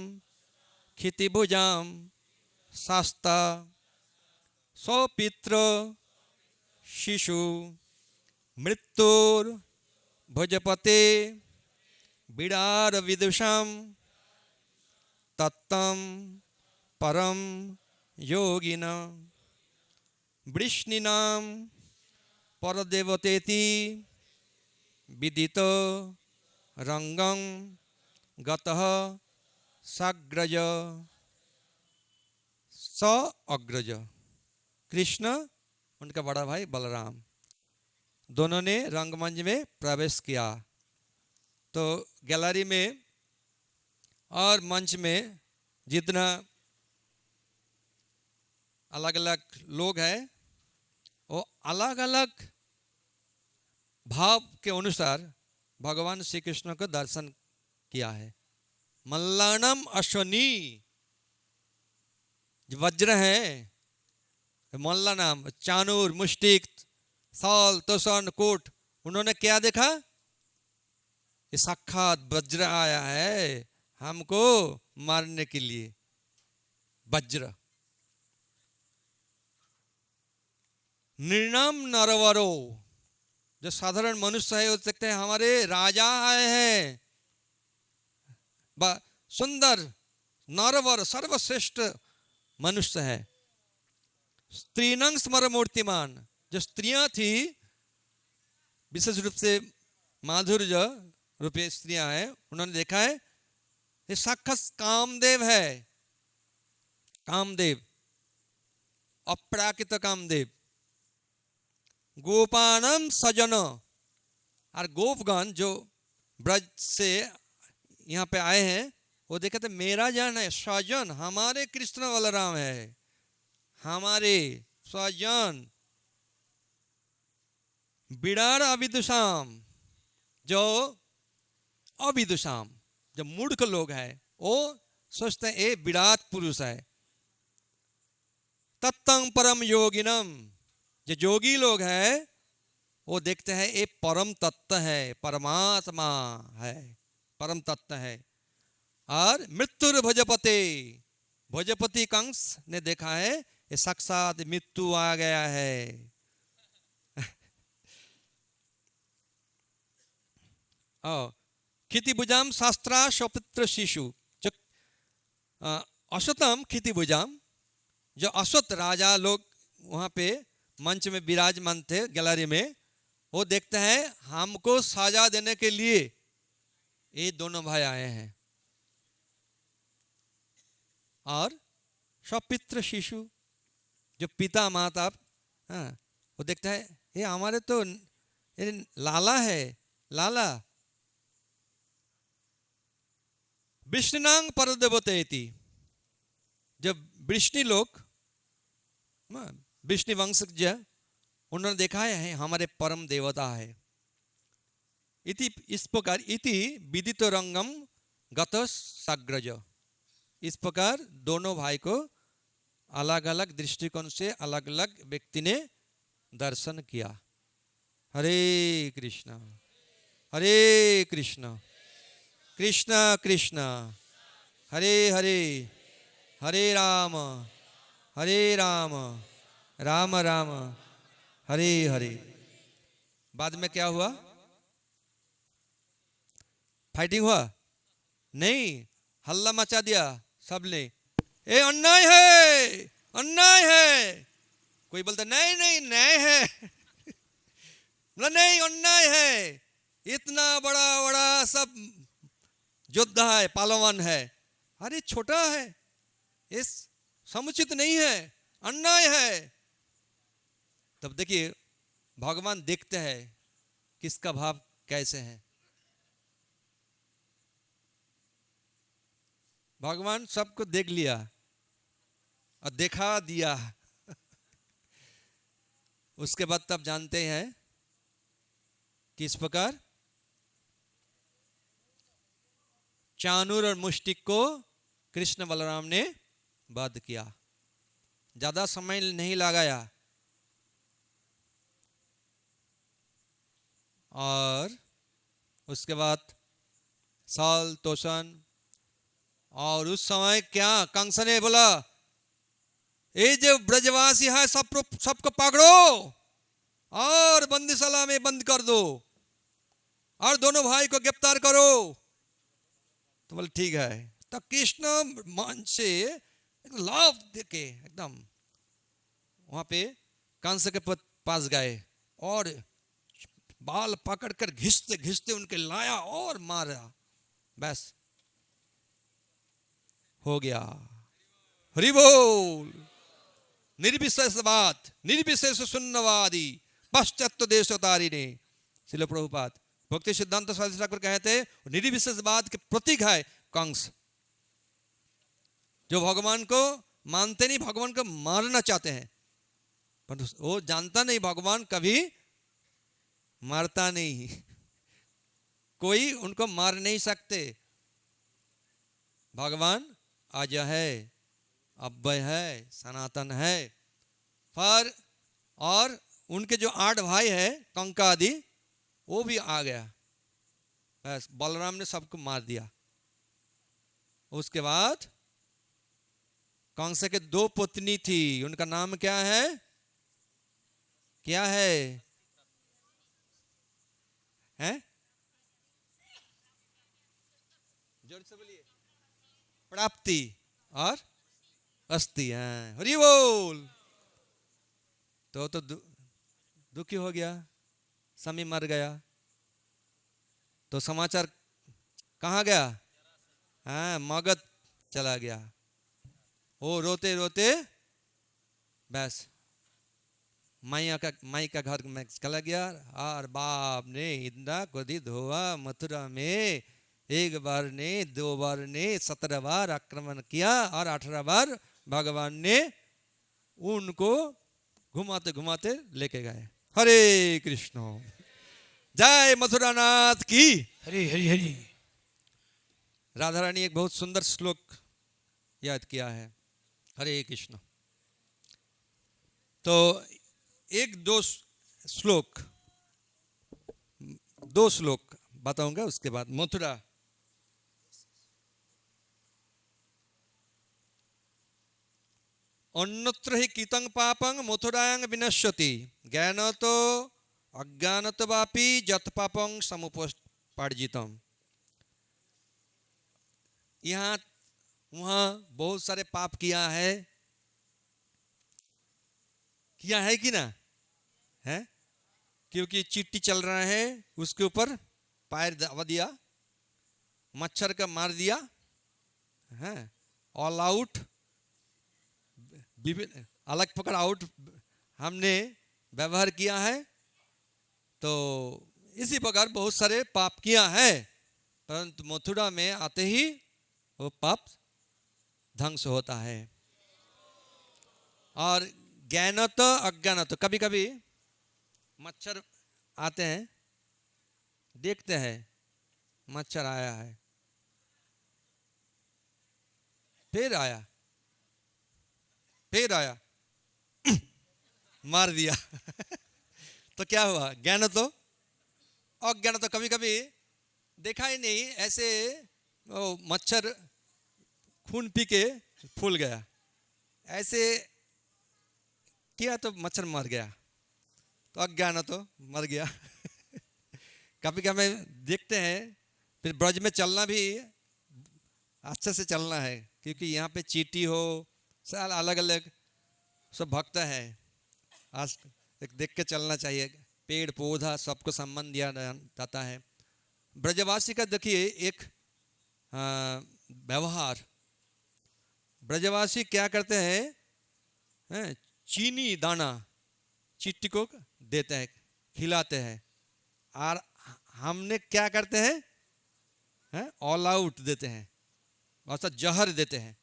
क्षितिभुजाम शास्ता सौपित्र शिशु मृत्युर भुजपते बिडार विदुषाम तत्तम परम योगिना वृष्णिनाम परदेवतेति विदितो रंगं गतः साग्रज स अग्रज। कृष्ण, उनका बड़ा भाई बलराम, दोनों ने रंगमंच में प्रवेश किया। तो गैलरी में और मंच में जितना अलग अलग लोग हैं, वो अलग अलग भाव के अनुसार भगवान श्री कृष्ण को दर्शन किया है। मल्लानम अश्वनी, वज्र है, मोल्ला नाम, चानूर, मुष्टिक, साल, तोसन, कोट, उन्होंने क्या देखा? ये साक्षात वज्र आया है हमको मारने के लिए। वज्र। निर्नाम नरवरो, जो साधारण मनुष्य है, हो सकते हैं हमारे राजा आए हैं, सुंदर नरवर सर्वश्रेष्ठ मनुष्य है। स्त्रीनंग स्मर मूर्तिमान, जो स्त्रियां थी विशेष रूप से माधुर्य रूपी स्त्रियां हैं, उन्होंने देखा है ये साक्षात कामदेव है। कामदेव, अपराकित कामदेव। गोपानम सजन, और गोपगण जो ब्रज से यहाँ पे आए हैं, वो देखे थे मेरा जान है, सजन हमारे कृष्ण बलराम है, हमारे स्वजन। बिडार अविदुषाम, जो अविदुषाम, जो मूर्ख लोग हैं, वो सोचते हैं ये विराट पुरुष है। तत्तं परम योगिनम, जो योगी लोग हैं वो देखते हैं ये परम तत्व है, परमात्मा है, परम तत्व है। और मृत्यु भोजपति, भोजपति कंस ने देखा है ये साक्षात मृत्यु आ गया है। क्षितिभुजाम शास्त्रा स्वपुत्र शिशु, जो अश्वतम क्षितिभुजाम, जो अश्वत राजा लोग वहां पे मंच में विराजमान थे गैलरी में, वो देखते हैं हमको सजा देने के लिए ये दोनों भाई आए हैं। और स्वपित्र शिशु, जो पिता माता, वो देखते हैं ये हमारे तो ये लाला है, लाला। विष्णुनांग परदेवतेति, जब वृष्णि लोग, विष्णु वंशज, उन्होंने देखा है हमारे परम देवता है। इति, इस प्रकार इति विदित रंगम गत साग्रज, इस प्रकार दोनों भाई को अलग अलग दृष्टिकोण से अलग अलग व्यक्ति ने दर्शन किया। हरे कृष्ण हरे कृष्ण कृष्ण कृष्ण हरे हरे, हरे राम राम राम हरे हरे। बाद में क्या हुआ? फाइटिंग हुआ? नहीं, हल्ला मचा दिया सबने, ये अन्याय है, अन्याय है। कोई बोलता नहीं नहीं न्याय है, नहीं अन्याय है, इतना बड़ा बड़ा सब योद्धा है, पहलवान है, अरे छोटा है, ये समुचित नहीं है, अन्याय है। तब देखिए भगवान देखते हैं किसका भाव कैसे है। भगवान सबको देख लिया और दिखा दिया। उसके बाद तब जानते हैं किस प्रकार चाणूर और मुष्टिक को कृष्ण बलराम ने वध किया। ज्यादा समय नहीं लगाया और उसके बाद साल तोषण, और उस समय क्या कंस ने बोला, ये जो ब्रजवासी है सबको पकड़ो और बंदीशाला में बंद कर दो और दोनों भाई को गिरफ्तार करो। तो बोले ठीक है। तो कृष्ण मन से लाभ देके एकदम वहां पे कंस के पास गए और बाल पकड़कर घिसते घिसते उनके लाया और मारा। बस हो गया। हरि बोल। निर्विशेषवाद, निर्विशेष शून्यवादी, पाश्चात्य देशतारिणी। श्रील प्रभुपाद भक्ति सिद्धांत सरस्वती ठाकुर कहते हैं निर्विशेषवाद के प्रतीक है कंस, जो भगवान को मानते नहीं, भगवान को मारना चाहते हैं, पर वो जानता नहीं भगवान कभी मारता नहीं, कोई उनको मार नहीं सकते। भगवान अजय है, अव्यय है, सनातन है। फिर और उनके जो 8 भाई है कंका आदि, वो भी आ गया। बस बलराम ने सबको मार दिया। उसके बाद कंस के 2 पत्नी थी, उनका नाम क्या है? क्या है? हैं? जोर से बोलिए। प्राप्ति और अस्ति है। हरि बोल। तो दुखी हो गया, स्वामी मर गया। तो समाचार कहाँ गया? हाँ, मगध चला गया। वो रोते रोते बस माई का घर में चला गया। और बाप ने इतना क्रोधित हुआ, मथुरा में 1 बार ने 2 बार ने 17 बार आक्रमण किया, और 18 बार भगवान ने उनको घुमाते घुमाते लेके गए। हरे कृष्ण, जय मथुरानाथ की।
हरि हरि हरि।
राधा रानी एक बहुत सुंदर श्लोक याद किया है। हरे कृष्ण। तो 1-2 श्लोक, 2 श्लोक बताऊंगा, उसके बाद मथुरा। अन्यत्र हि कीतं पापं मथुरायां विनश्यति, ज्ञानतो अज्ञानतो वापि जत पापं समुपार्जितम्। यहाँ वहाँ बहुत सारे पाप किया है कि ना है? क्योंकि चिट्ठी चल रहा है, उसके ऊपर पैर दबा दिया, मच्छर का मार दिया है, ऑल आउट, अलग पकड़ आउट हमने व्यवहार किया है। तो इसी प्रकार बहुत सारे पाप किया है, परंतु मथुरा में आते ही वो पाप ध्वंस होता है। और ज्ञानत अज्ञानत, कभी कभी मच्छर आते हैं, देखते हैं मच्छर आया है, फिर आया मार दिया तो क्या हुआ? ज्ञान तो अज्ञान तो कभी कभी देखा ही नहीं, ऐसे वो मच्छर खून पी के फूल गया, ऐसे किया तो मच्छर मर गया, तो अज्ञान तो मर गया कभी कभी देखते हैं। फिर ब्रज में चलना भी अच्छे से चलना है, क्योंकि यहाँ पे चींटी हो, साल अलग अलग सब भक्त है, आज देख के चलना चाहिए। पेड़ पौधा सबको सम्मान दिया जाता है। ब्रजवासी का देखिए एक व्यवहार, ब्रजवासी क्या करते हैं? चीनी दाना चींटी को देते हैं, खिलाते हैं, और हमने क्या करते हैं? ऑल आउट देते हैं, और जहर देते हैं,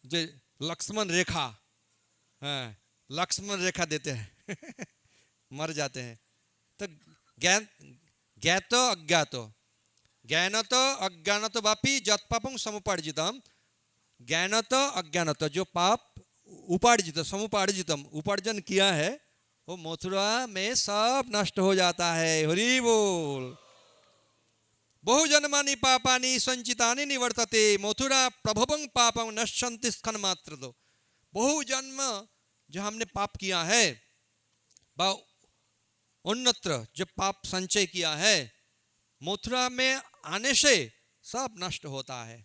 जो लक्ष्मण रेखा, लक्ष्मण रेखा देते हैं मर जाते हैं। तो ज्ञातो अज्ञातो, ज्ञानतो अज्ञानतो वापि जत पापं समुपार्जितम। ज्ञानतो अज्ञानतो, जो पाप उपार्जित समुपार्जितम उपार्जन किया है, वो मथुरा में सब नष्ट हो जाता है। हरि बोल। बहुजन्मानि पापानि संचितानि निवर्तते, मथुरा प्रभवं पापं नश्यन्ति स्खन मात्र दो। बहु जन्म जो हमने पाप किया है, अन्यत्र जो पाप संचय किया है, मथुरा में आने से सब नष्ट होता है।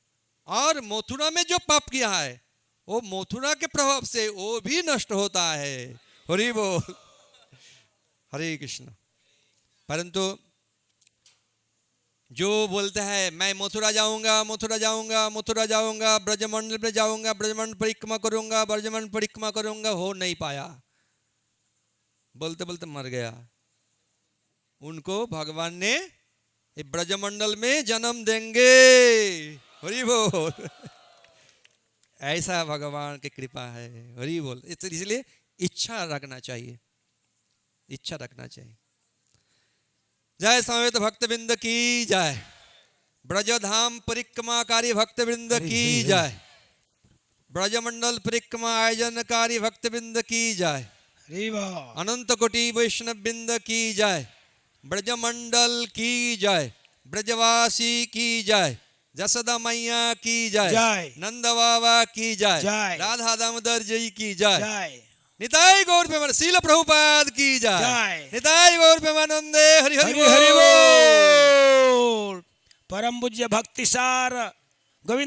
और मथुरा में जो पाप किया है, वो मथुरा के प्रभाव से वो भी नष्ट होता है। हरि बोल। हरे कृष्ण। परंतु जो बोलते हैं मैं मथुरा जाऊंगा, मथुरा जाऊंगा, मथुरा जाऊंगा, ब्रजमंडल में जाऊंगा, ब्रजमंडल परिक्रमा करूंगा, ब्रजमंडल परिक्रमा करूंगा, हो नहीं पाया, बोलते बोलते मर गया। उनको भगवान ने ब्रजमंडल में जन्म देंगे। हरि बोल। ऐसा भगवान की कृपा है। हरि बोल। इसलिए इच्छा रखना चाहिए, इच्छा रखना चाहिए। जय समवेत भक्तवृंद की जय, ब्रजधाम परिक्रमाकारी भक्तवृंद की जय, ब्रजमंडल परिक्रमा आयोजनकारी भक्तबिंद की जाय।
हरि बोल।
अनंत कोटि वैष्णव बिंद की जाय। ब्रजमंडल की जाय। ब्रजवासी की जाय। जसोदा मैया की जाय।
जय।
नंद बाबा की जाय।
जय।
राधा दामोदर जी की जाय।
जय।
निताई गौर प्रेमानंद शील प्रभुपाद की जाय।
जय।
निताई गौर प्रेमानंदे हरि हरि
हरि हरि बोल। परम पूज्य भक्तिसार गोविंद